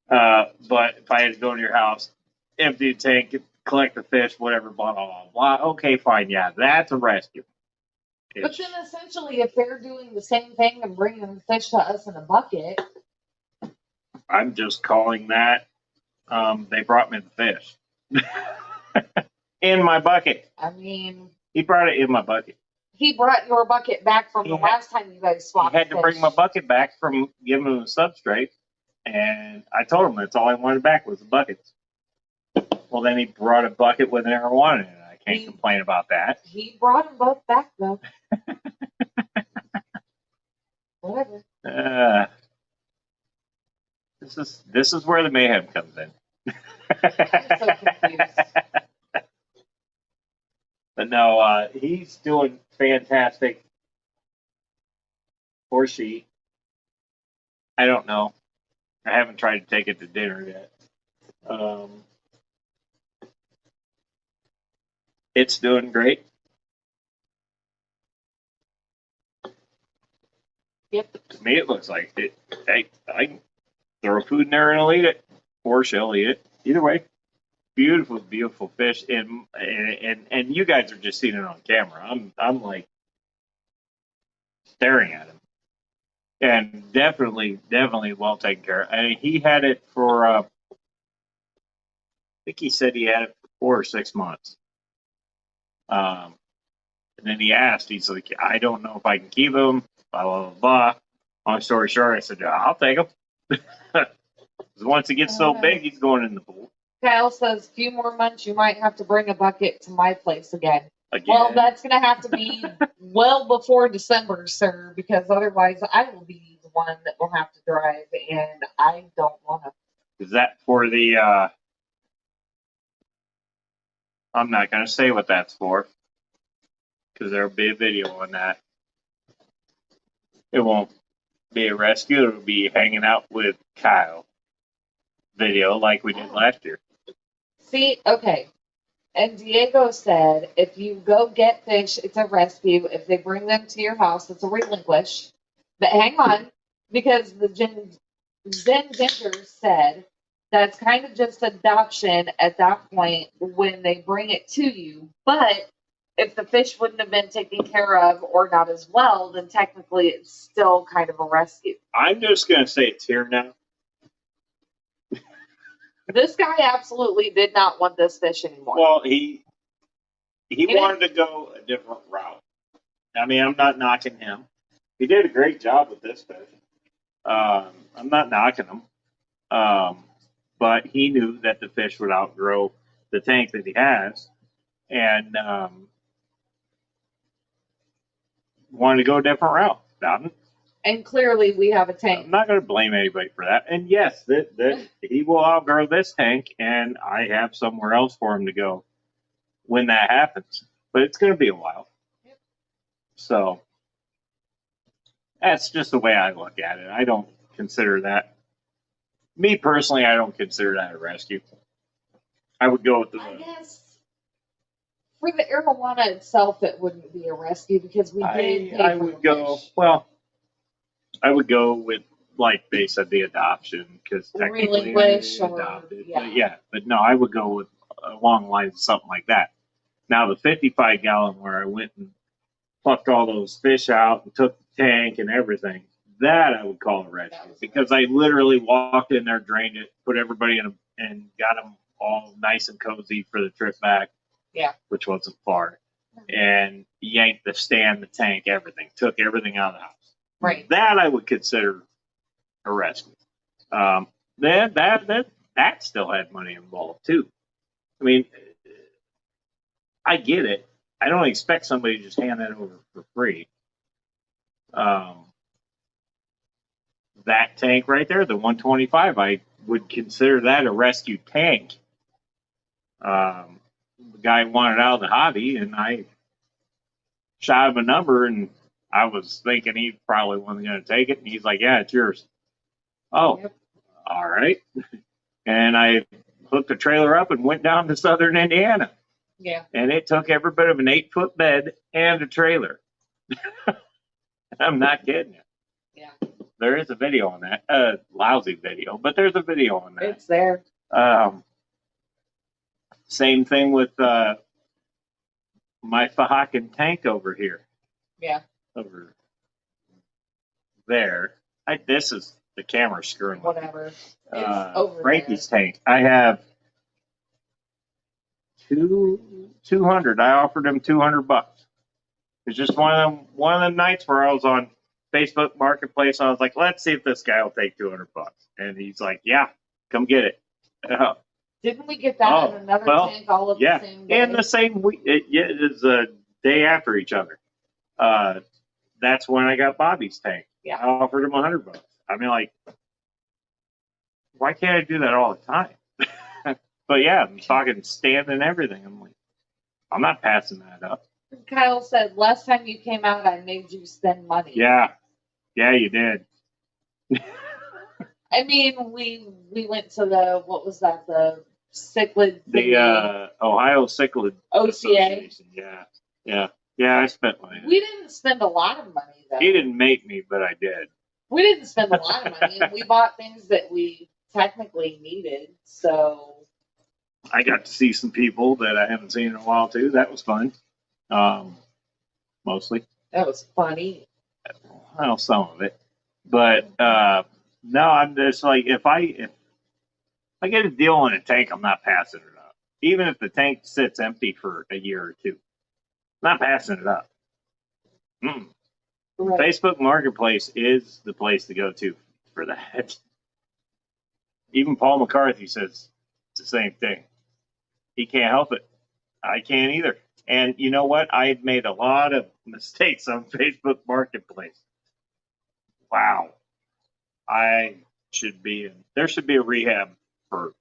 but if I had to go into your house, empty the tank, collect the fish, whatever, blah, blah, blah, blah, okay, fine, yeah, that's a rescue. But then essentially, if they're doing the same thing and bringing the fish to us in a bucket, I'm just calling that, they brought me the fish. In my bucket. I mean, He brought it in my bucket. he brought your bucket back from the last time you guys swapped. He had to fish. bring my bucket back from giving him the substrate, and I told him that's all I wanted back was the buckets. Well, then he brought a bucket with never wanted it. I can't complain about that. He brought them both back though. Whatever. This is where the mayhem comes in. I'm so confused. But no, he's doing fantastic. Or she. I don't know. I haven't tried to take it to dinner yet. It's doing great. Yep. To me, it looks like it. I can throw food in there and I'll eat it, or she'll eat it. Either way, beautiful, beautiful fish. And you guys are just seeing it on camera. I'm like staring at him, and definitely well taken care of. I mean, he had it for. I think he said he had it for 4 or 6 months. And then he asked. He's like, I don't know if I can keep him. Blah blah blah. blah. Long story short, I said, I'll take him. Once he gets so big, he's going in the pool. Kyle says, few more months, you might have to bring a bucket to my place again. Again. Well, that's going to have to be well before December, sir, because otherwise I will be the one that will have to drive, and I don't want to. Is that for the, I'm not going to say what that's for, because there'll be a video on that. It won't be a rescue. It'll be hanging out with Kyle video like we did last year. See, okay. And Diego said, if you go get fish, it's a rescue. If they bring them to your house, it's a relinquish. But hang on, because the Zen Ginger said that's kind of just adoption at that point when they bring it to you. But if the fish wouldn't have been taken care of or not as well, then technically it's still kind of a rescue. I'm just going to say it's here now. This guy absolutely did not want this fish anymore. Well, he wanted to go a different route. I mean, I'm not knocking him. He did a great job with this fish. I'm not knocking him. But he knew that the fish would outgrow the tank that he has. And wanted to go a different route. And clearly we have a I'm tank. not going to blame anybody for that. And yes, that he will outgrow this tank, and I have somewhere else for him to go when that happens. But it's going to be a while. Yep. So that's just the way I look at it. I don't consider that. Me personally, I don't consider that a rescue. I would go with I the. guess for the arowana itself, it wouldn't be a rescue because we did pay I for would the go. fish. Well, I would go with, like they said, the adoption, because technically Relinquish I or- adopted. yeah. But no, I would go with along the lines of something like that. Now the 55 gallon where I went and plucked all those fish out and took the tank and everything, that I would call a rescue because I literally walked in there, drained it, put everybody in and got them all nice and cozy for the trip back. Yeah. Which wasn't far, and yanked the stand, the tank, everything, took everything out of the house. Right. That I would consider a rescue. That still had money involved too. I mean, I get it. I don't expect somebody to just hand that over for free. That tank right there, the 125, I would consider that a rescue tank. The guy wanted out of the hobby, and I shot him a number, and I was thinking he probably wasn't going to take it, and he's like, "Yeah, it's yours." Oh, Yep. all right. And I hooked the trailer up and went down to southern Indiana. Yeah. And it took every bit of an 8-foot bed and a trailer. I'm not kidding you. Yeah. There is a video on that. Lousy video, but there's a video on that. It's there. Same thing with my Fahakin tank over here. Yeah. Over there. This is the camera screwing with me. Whatever. It's over Frankie's tank. I have 200. I offered him $200. It's just one of them nights where I was on Facebook Marketplace and I was like, let's see if this guy will take $200. And he's like, yeah, come get it. Didn't we get that in another tank all of the same day? And the same week. It is a day after each other. That's when I got Bobby's tank. Yeah. I offered him $100. I mean, like, why can't I do that all the time? But yeah, I'm talking stand and everything. I'm like, I'm not passing that up. Kyle said, last time you came out, I made you spend money. Yeah, you did. I mean, we went to the, what was that, the cichlid The Ohio Cichlid OCA. Association. Yeah, I spent money. We didn't spend a lot of money, though. He didn't make me, but I did. We didn't spend a lot of money, and we bought things that we technically needed, so. I got to see some people that I haven't seen in a while, too. That was fun. Mostly. That was funny. Well, some of it. But no, I'm just like, if I get a deal on a tank, I'm not passing it up. Even if the tank sits empty for a year or two. I'm not passing it up. Right. Facebook Marketplace is the place to go to for that. Even Paul McCarthy says it's the same thing. He can't help it. I can't either. And you know what? I've made a lot of mistakes on Facebook Marketplace. Wow. There should be a rehab for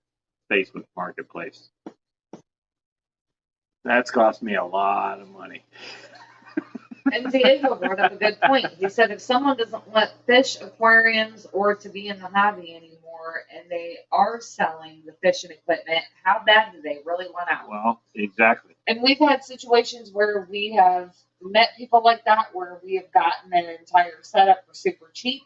Facebook Marketplace. That's cost me a lot of money. And Diego brought up a good point. He said if someone doesn't want fish aquariums or to be in the hobby anymore and they are selling the fishing equipment, how bad do they really want out? Well, exactly. And we've had situations where we have met people like that where we have gotten their entire setup for super cheap.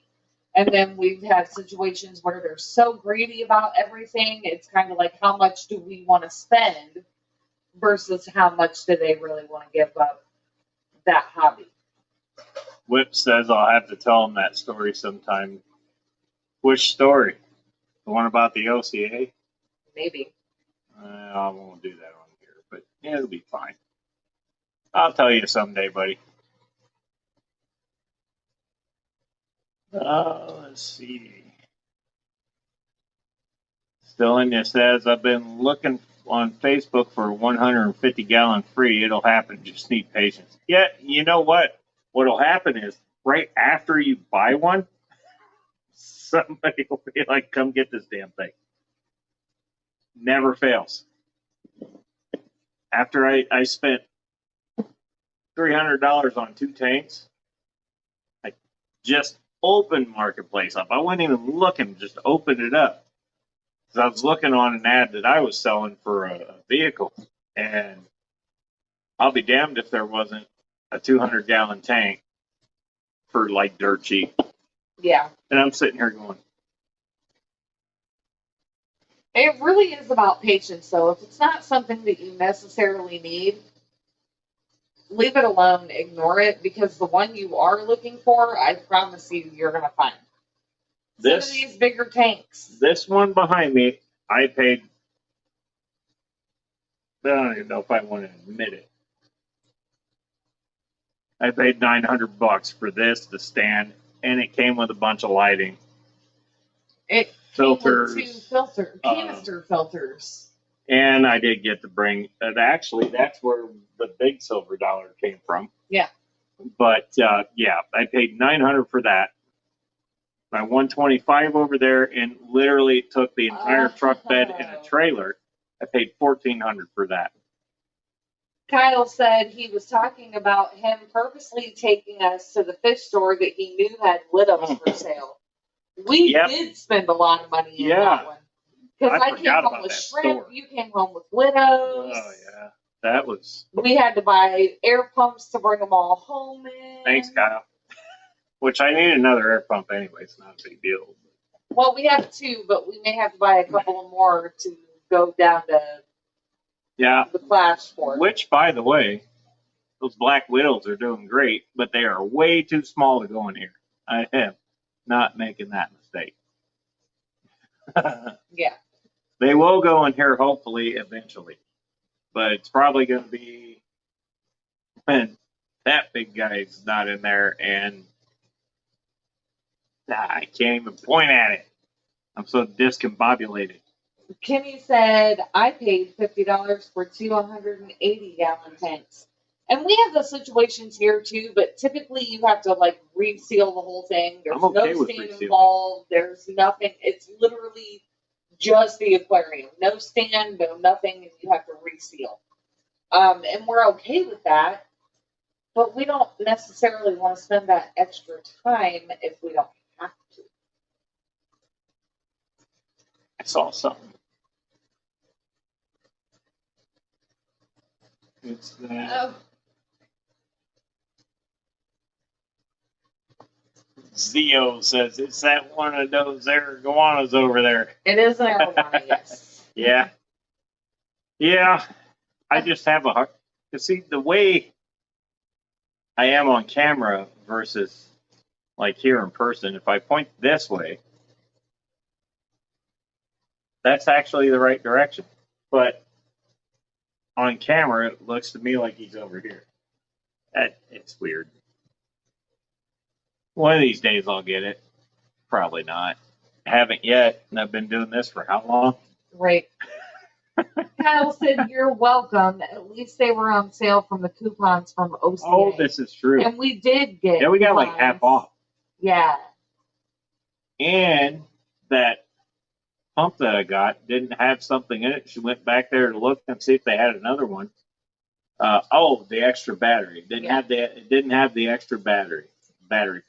And then we've had situations where they're so greedy about everything. It's kind of like, how much do we want to spend versus how much do they really want to give up that hobby? Whip says I'll have to tell him that story sometime. Which story? The one about the OCA? Maybe. I won't do that on here, but yeah, it'll be fine. I'll tell you someday, buddy. Let's see. Still in there says, I've been looking on Facebook for a 150 gallon free. It'll happen. Just need patience. Yeah, you know what? What'll happen is right after you buy one, somebody will be like, come get this damn thing. Never fails. After I spent $300 on 2 tanks, I just opened Marketplace up. I wasn't even looking, just opened it up. Because I was looking on an ad that I was selling for a vehicle. And I'll be damned if there wasn't a 200-gallon tank for like dirt cheap. Yeah. And I'm sitting here going, It really is about patience, though. If it's not something that you necessarily need, leave it alone, ignore it, because the one you are looking for, I promise you, you're going to find. Some of these bigger tanks. This one behind me, I paid, I don't even know if I want to admit it. I paid $900 for this, the stand, and it came with a bunch of lighting. It Filters. came with 2 canister filters. And I did get to bring, actually, that's where the big silver dollar came from. Yeah. But yeah, I paid $900 for that. My 125 over there, and literally took the entire truck bed and a trailer. I paid $1,400 for that. Kyle said he was talking about him purposely taking us to the fish store that he knew had widows for sale. We did spend a lot of money in that one. Because I came home with shrimp, you came home with widows. Oh, yeah. That was... We had to buy air pumps to bring them all home in. Thanks, Kyle. Which I need another air pump anyway. It's not a big deal. Well, we have 2, but we may have to buy a couple more to go down to the Clash for. Which, by the way, those Black Widows are doing great, but they are way too small to go in here. I am not making that mistake. Yeah. They will go in here hopefully eventually, but it's probably going to be when that big guy's not in there, and I can't even point at it. I'm so discombobulated. Kenny said, I paid $50 for 2 180-gallon tanks. And we have those situations here too, but typically you have to like reseal the whole thing. There's no stand involved. There's nothing. It's literally just the aquarium. No stand, no nothing, and you have to reseal. And we're okay with that, but we don't necessarily want to spend that extra time if we don't have to. I saw something. It's that. Zio says, it's that one of those iguanas over there. It is an iguana, yes. Yeah. Yeah. I just have a hard... You see, the way I am on camera versus like here in person, if I point this way, that's actually the right direction. But on camera, it looks to me like he's over here. It's weird. One of these days I'll get it. Probably not. Haven't yet, and I've been doing this for how long? Right. Kyle said, you're welcome. At least they were on sale from the coupons from OCA. Oh, this is true. And we did get we got coupons. like half off. Yeah. And that pump that I got didn't have something in it. She went back there to look and see if they had another one. The extra battery. It didn't have the extra battery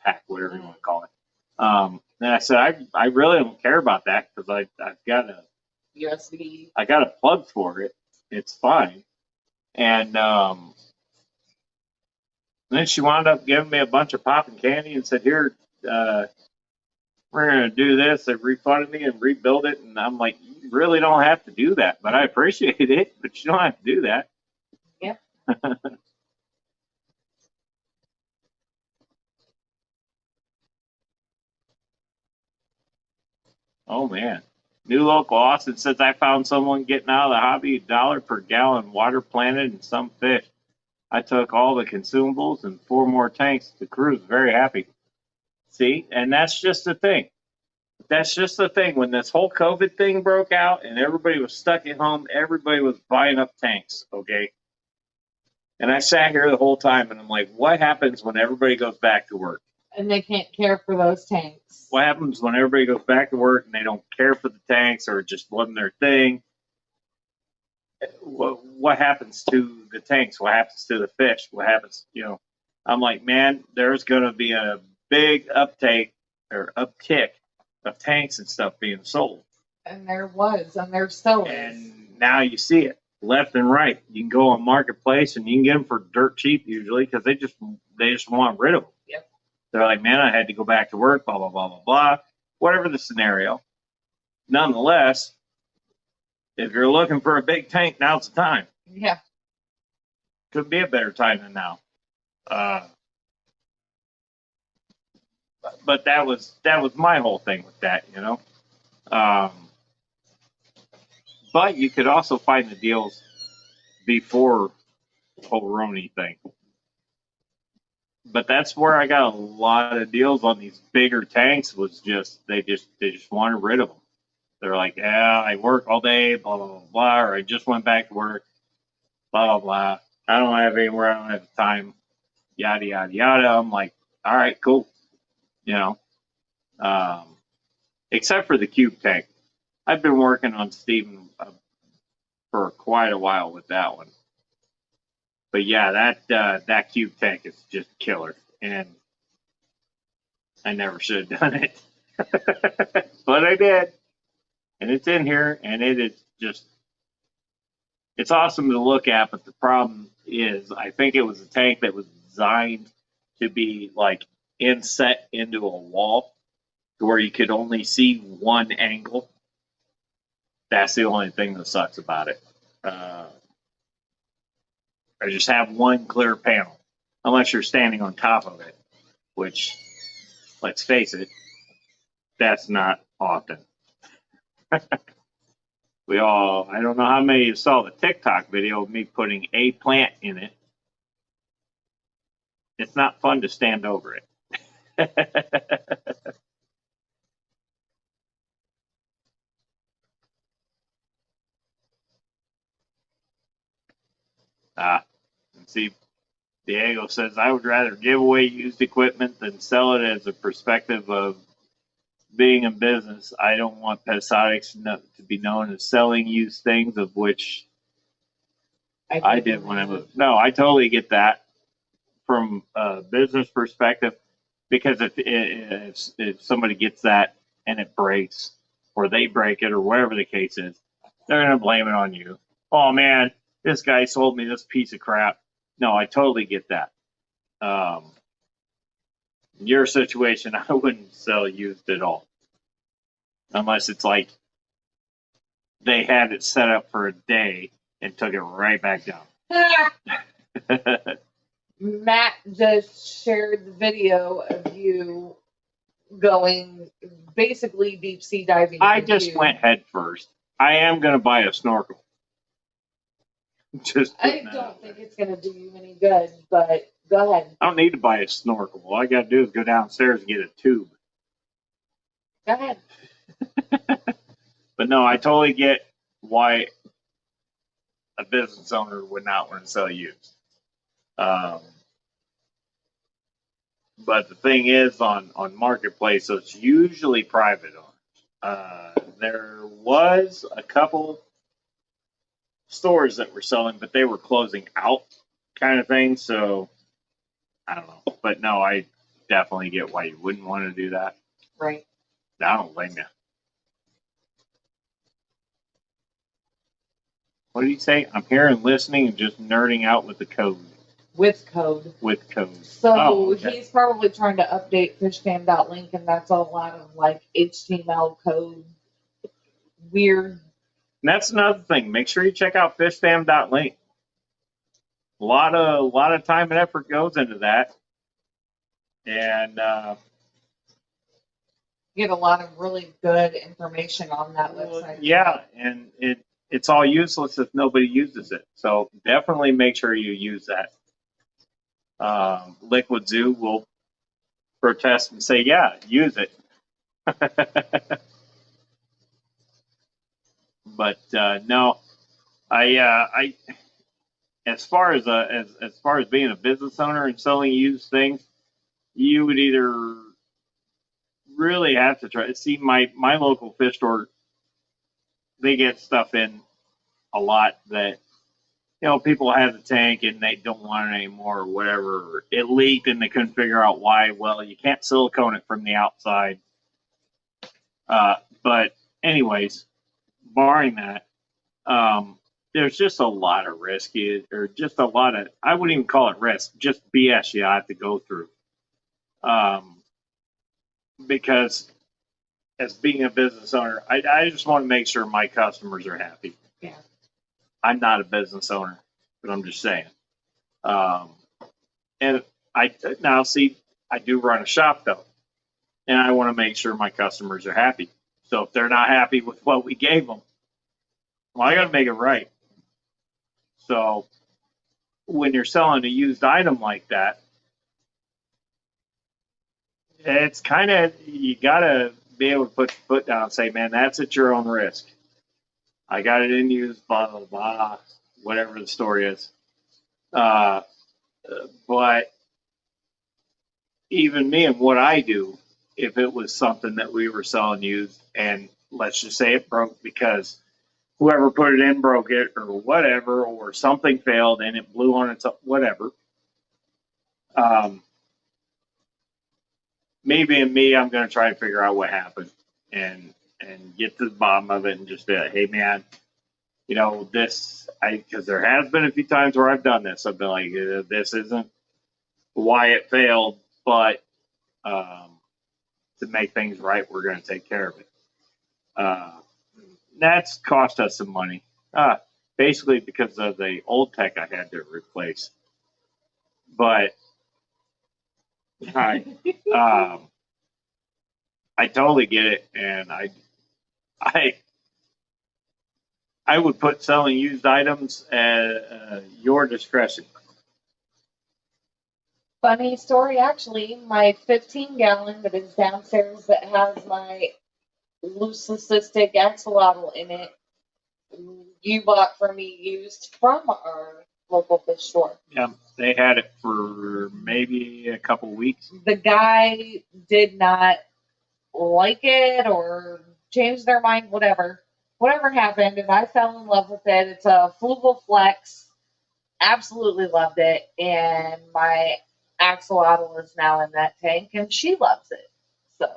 pack, whatever you want to call it. And I said, I really don't care about that because I've got a USB. I got a plug for it. It's fine. And then she wound up giving me a bunch of popping candy and said, here, we're going to do this. They refunded me and rebuild it. And I'm like, you really don't have to do that, but I appreciate it, but you don't have to do that. Yep. Oh, man. New local Austin says, I found someone getting out of the hobby, $1 per gallon, water planted, and some fish. I took all the consumables and 4 more tanks. The crew's very happy. See, and that's just the thing. That's just the thing. When this whole COVID thing broke out and everybody was stuck at home, everybody was buying up tanks, okay? And I sat here the whole time and I'm like, what happens when everybody goes back to work? And they can't care for those tanks. What happens when everybody goes back to work and they don't care for the tanks or it just wasn't their thing? What happens to the tanks? What happens to the fish? What happens, I'm like, man, there's going to be a big uptick of tanks and stuff being sold. And there was, and there still is. And now you see it left and right. You can go on Marketplace and you can get them for dirt cheap usually because they just want rid of them. Yep. They're like, man, I had to go back to work, blah, blah, blah, blah, blah. Whatever the scenario. Nonetheless, if you're looking for a big tank, now's the time. Yeah. Could be a better time than now. But that was my whole thing with that, But you could also find the deals before the whole Roni thing. But that's where I got a lot of deals on these bigger tanks. Was they just wanted rid of them. They're like, yeah, I work all day, blah blah blah blah, or I just went back to work, blah blah blah. I don't have anywhere, I don't have time, yada yada yada. I'm like, all right, cool, except for the cube tank. I've been working on Steven for quite a while with that one. But yeah, that cube tank is just killer, and I never should have done it, but I did, and it's in here, and it is it's awesome to look at. But the problem is, I think it was a tank that was designed to be like inset into a wall, to where you could only see one angle. That's the only thing that sucks about it. Or just have one clear panel, unless you're standing on top of it, which, let's face it, that's not often. I don't know how many of you saw the TikTok video of me putting a plant in it. It's not fun to stand over it. See, Diego says, I would rather give away used equipment than sell it as a perspective of being in business. I don't want Pesodics to be known as selling used things, of which I did when I moved. No, I totally get that from a business perspective, because if somebody gets that and it breaks, or they break it, or whatever the case is, they're going to blame it on you. Oh, man, this guy sold me this piece of crap. No, I totally get that. In your situation, I wouldn't sell used at all. Unless it's like they had it set up for a day and took it right back down. Matt just shared the video of you going basically deep sea diving. I just went head first. I am going to buy a snorkel. I don't think it's going to do you any good, but go ahead. I don't need to buy a snorkel. All I got to do is go downstairs and get a tube. Go ahead. But no, I totally get why a business owner would not want to sell used. But the thing is, on Marketplace, so it's usually private owners. There was a couple stores that were selling, but they were closing out, kind of thing. So I don't know, but no, I definitely get why you wouldn't want to do that. Right. I don't blame you. What did you say? I'm here and listening and just nerding out with the code. With code. With code. So he's probably trying to update fishcam.link, and that's a lot of like HTML code. Weird. And that's another thing. Make sure you check out fishfam.link. A lot of time and effort goes into that, and get a lot of really good information on that website. Yeah, and it's all useless if nobody uses it. So definitely make sure you use that. Liquid Zoo will protest and say, yeah, use it. But no, I as far as being a business owner and selling used things, you would either really have to try. See, my local fish store, they get stuff in a lot that people have the tank and they don't want it anymore or whatever. It leaked and they couldn't figure out why. Well, you can't silicone it from the outside. But anyways, barring that, there's just a lot of risk, or just a lot of, I wouldn't even call it risk, just BS you have to go through. Because as being a business owner, I just want to make sure my customers are happy. Yeah. I'm not a business owner, but I'm just saying. And now see, I do run a shop though, and I want to make sure my customers are happy. So if they're not happy with what we gave them, well, I got to make it right. So when you're selling a used item like that, it's kind of, you got to be able to put your foot down and say, man, that's at your own risk. I got it in used, blah, blah, blah, whatever the story is. But even me and what I do, if it was something that we were selling used and let's just say it broke because whoever put it in broke it or whatever, or something failed and it blew on its whatever. Me being me, I'm going to try to figure out what happened and get to the bottom of it and just be like, hey man, this, because there has been a few times where I've done this. I've been like, this isn't why it failed, but to make things right, we're going to take care of it. That's cost us some money, basically because of the old tech I had to replace. But I totally get it, and I would put selling used items at your discretion. Funny story, actually, my 15-gallon that is downstairs that has my leucistic axolotl in it, you bought for me used from our local fish store. Yeah, they had it for maybe a couple weeks. The guy did not like it or change their mind, whatever happened, and I fell in love with it. It's a Fluval Flex. Absolutely loved it, and my axolotl is now in that tank, and she loves it. So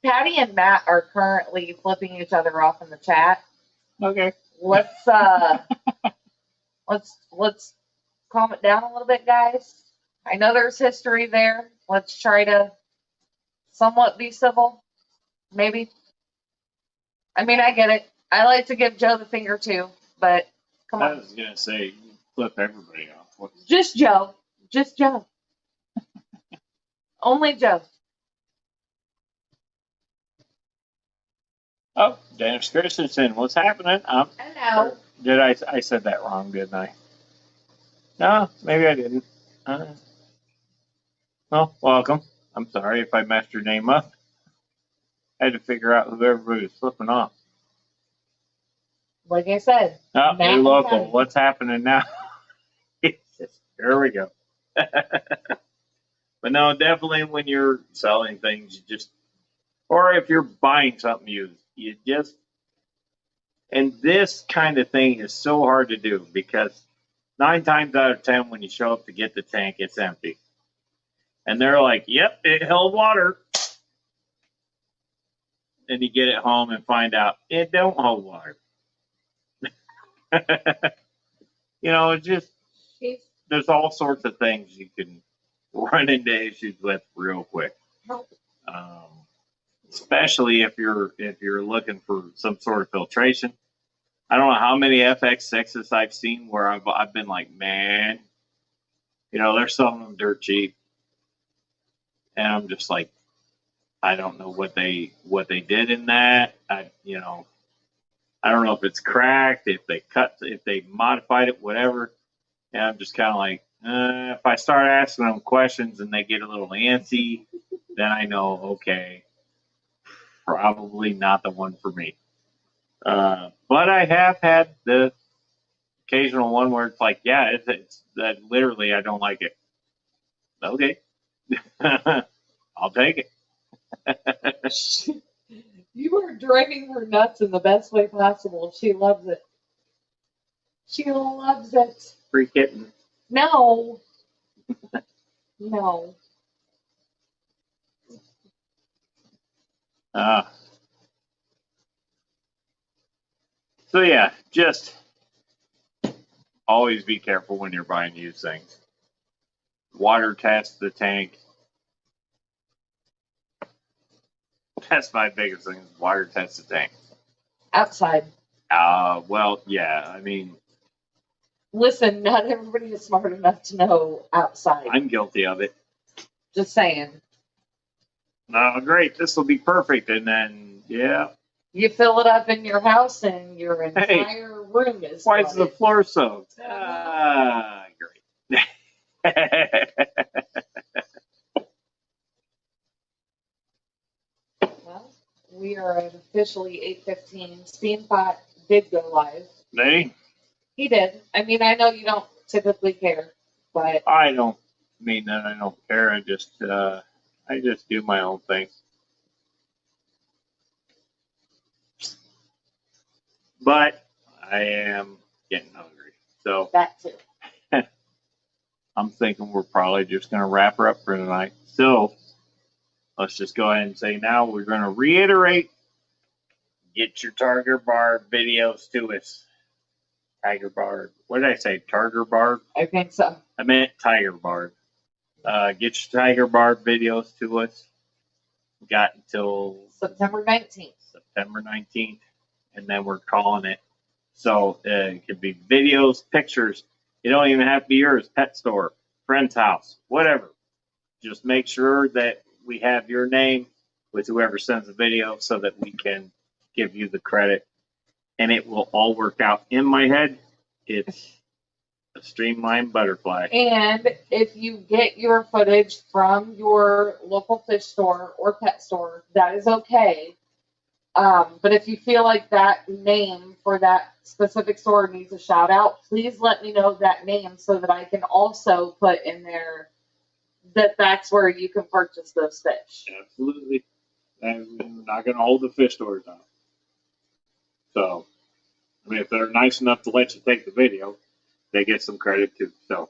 Patty and Matt are currently flipping each other off in the chat. Okay. Let's calm it down a little bit, guys. I know there's history there. Let's try to somewhat be civil. Maybe. I mean, I get it. I like to give Joe the finger too, but come on. I was gonna say flip everybody off. Just Joe. Just Joe. Only Joe. Oh, Dennis Christensen, what's happening? Hello. Did I said that wrong, didn't I? No, maybe I didn't. Well, welcome. I'm sorry if I messed your name up. I had to figure out who everybody was flipping off. Like I said. Oh, Matt new and local. Patty. What's happening now? Here we go. But no, definitely when you're selling things, or if you're buying something used, and this kind of thing is so hard to do because 9 times out of 10, when you show up to get the tank, it's empty. And they're like, yep, it held water. And you get it home and find out it don't hold water. There's all sorts of things you can run into issues with real quick. Especially if you're looking for some sort of filtration. I don't know how many FX6s I've seen where I've been like, man, they're selling them dirt cheap, and I'm just like, I don't know what they did in that. I don't know if it's cracked, if they modified it, whatever. And I'm just kind of like, if I start asking them questions and they get a little antsy, then I know, okay, probably not the one for me. But I have had the occasional one where it's like, yeah, it's that literally I don't like it. Okay. I'll take it. You are driving her nuts in the best way possible. She loves it. She loves it. Free kitten. No. No. So yeah, just always be careful when you're buying used things. Water test the tank. That's my biggest thing. Is water test the tank. Outside. Well, yeah. I mean, Listen, not everybody is smart enough to know outside. I'm guilty of it. Just saying. Great. This will be perfect. And then, yeah. You fill it up in your house and your entire room is Why is the flooded. floor soaked? Great. Well, we are at officially 8:15. Steampot did go live. They? He did. I mean, I know you don't typically care, but I don't mean that I don't care. I just do my own thing. But I am getting hungry. So that too. I'm thinking we're probably just going to wrap her up for tonight. So let's just go ahead and say now we're going to reiterate. Get your Tiger Bar videos to us. Tiger Bar. What did I say? Tiger Bar? I think so. I meant Tiger Bar. Get your Tiger Bar videos to us. We got until September 19th. September 19th, and then we're calling it. So it could be videos, pictures. You don't even have to be yours. Pet store, friend's house, whatever. Just make sure that we have your name with whoever sends the video so that we can give you the credit. And it will all work out. In my head, it's a streamlined butterfly. And if you get your footage from your local fish store or pet store, that is okay. But if you feel like that name for that specific store needs a shout out, please let me know that name so that I can also put in there that that's where you can purchase those fish. Absolutely. And we're not going to hold the fish stores out. So, I mean, if they're nice enough to let you take the video, they get some credit too. So,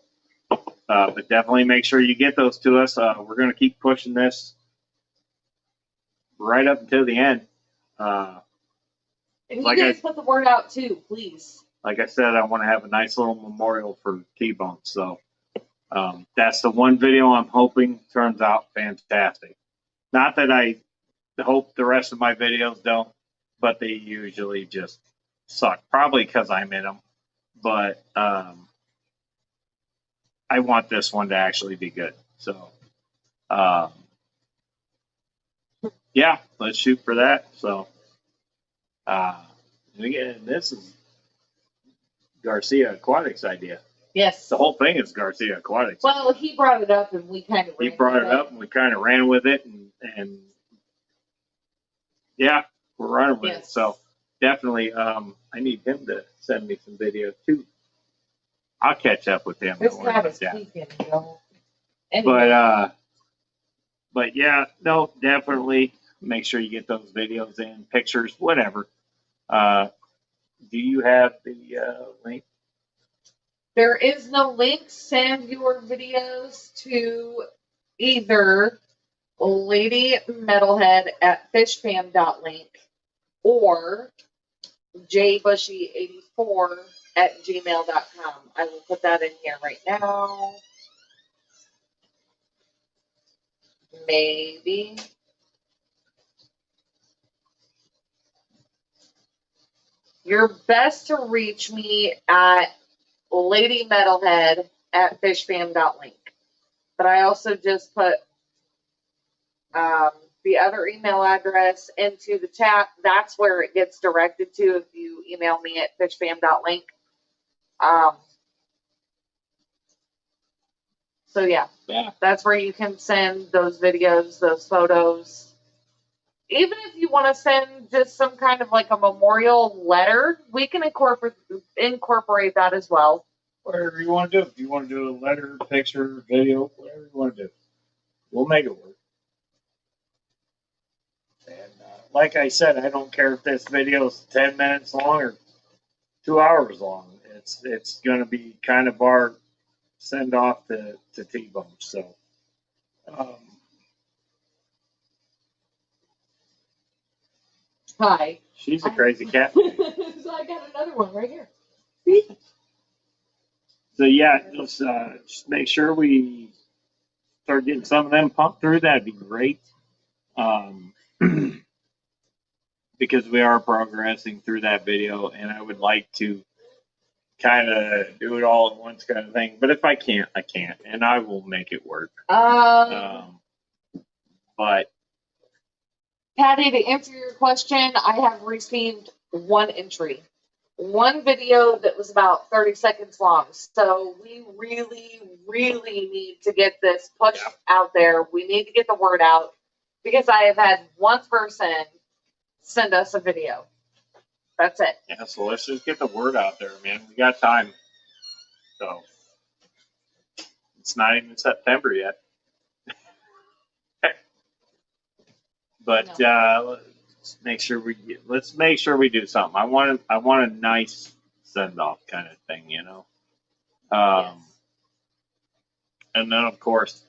but definitely make sure you get those to us. We're going to keep pushing this right up until the end. And you Like guys put the word out too, please. Like I said, I want to have a nice little memorial for T-Bone. So that's the one video I'm hoping turns out fantastic. Not that I hope the rest of my videos don't, but they usually just suck. Probably because I'm in them. But I want this one to actually be good. So, yeah, let's shoot for that. So, and again, this is Garcia Aquatics' idea. Yes. The whole thing is Garcia Aquatics. Well, he brought it up and we kind of He brought it up and we kind of ran with it, and yeah, we're running with it. So definitely, I need him to send me some videos too. I'll catch up with him. This Don't worry cat about is that. speaking, y'all. Anyway. But yeah, no, definitely make sure you get those videos in, pictures, whatever. Do you have the link? There is no link. Send your videos to either Lady Metalhead at fishfam.link or jbushy84 at gmail.com. I will put that in here right now. Maybe. You're best to reach me at Lady Metalhead at fishfam.link. But I also just put the other email address into the chat. That's where it gets directed to if you email me at fishfam.link. So yeah, that's where you can send those videos, those photos. even if you want to send just some kind of like a memorial letter, we can incorporate that as well. Whatever you want to do. If you want to do a letter, picture, video, whatever you want to do, we'll make it work. And like I said, I don't care if this video is 10 minutes long or 2 hours long. It's going to be kind of our send off to T-Bone. So, Hi. she's a crazy cat. So I got another one right here. So yeah, just make sure we start getting some of them pumped through. That'd be great. Because we are progressing through that video, and I would like to kind of do it all at once, kind of thing. But if I can't, I can't, and I will make it work. But Patty, to answer your question, I have received one entry, one video that was about 30 seconds long. So we really, really need to get this pushed out there. We need to get the word out because I have had one person send us a video. That's it. yeah, so let's just get the word out there, man. We got time. So it's not even September yet. But let's make sure we do something. I want a nice send off kind of thing, you know. Yes. And then of course,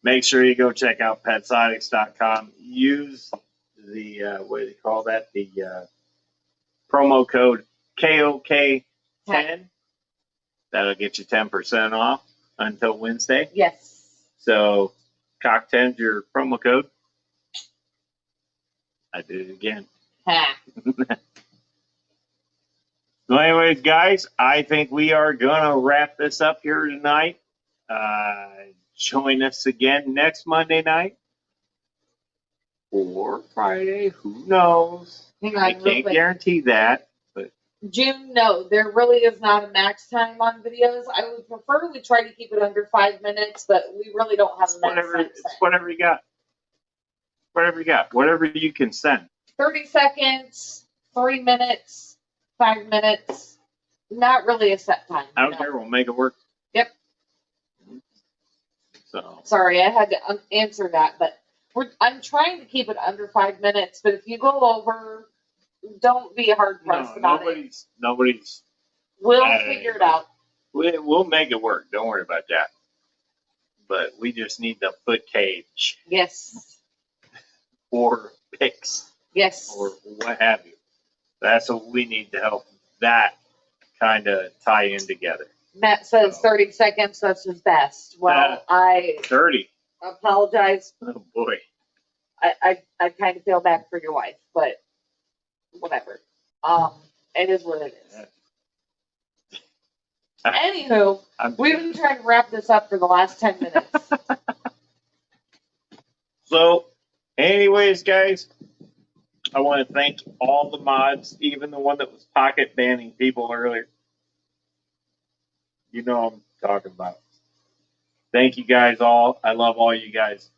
make sure you go check out petsonics.com. Use the what do you call that? The promo code KOK10. That'll get you 10% off until Wednesday. Yes. So Cock10's your promo code. I did it again. Ha. So anyways, guys, I think we are going to wrap this up here tonight. Join us again next Monday night or Friday. Who knows? Hang on, I real can't quick. guarantee that. But June, no, there really is not a max time on videos. I would prefer we try to keep it under 5 minutes, but we really don't have a max time. it's whatever you got. Whatever you got. Whatever you can send. 30 seconds, 3 minutes, 5 minutes. Not really a set time. I don't no. care. We'll make it work. Yep. So Sorry, I had to answer that, but I'm trying to keep it under 5 minutes. But if you go over, don't be hard pressed about it. nobody's. We'll figure it out. We'll make it work. Don't worry about that. But we just need the footage Yes. or pics Yes. or what have you. That's what we need to help that kind of tie in together. Matt says 30 seconds. That's his best. Well, I 30. apologize. Oh boy. I kind of feel bad for your wife, but whatever. It is what it is. Anywho, we've been trying to wrap this up for the last 10 minutes. So, anyways, guys, I want to thank all the mods, even the one that was pocket banning people earlier. You know what I'm talking about. Thank you guys all. I love all you guys.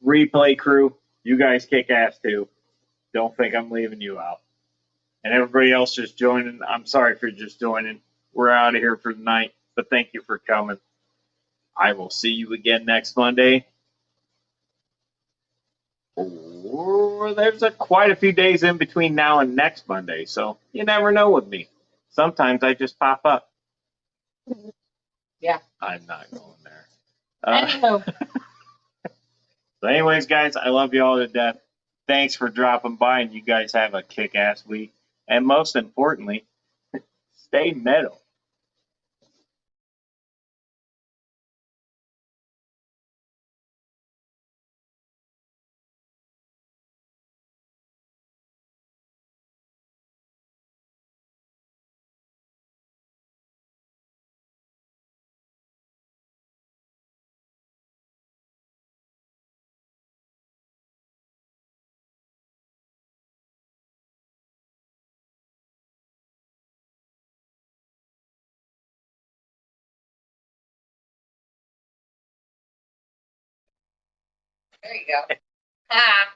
Replay crew, you guys kick ass too. Don't think I'm leaving you out. And everybody else just joining, I'm sorry for just joining. We're out of here for the night, but thank you for coming. I will see you again next Monday. Or there's quite a few days in between now and next Monday, so you never know with me. Sometimes I just pop up. Yeah. I'm not going there. Anywho. So anyways, guys, I love you all to death. Thanks for dropping by, and you guys have a kick-ass week. And most importantly, stay metal. There you go. Ah.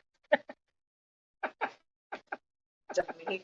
Johnny.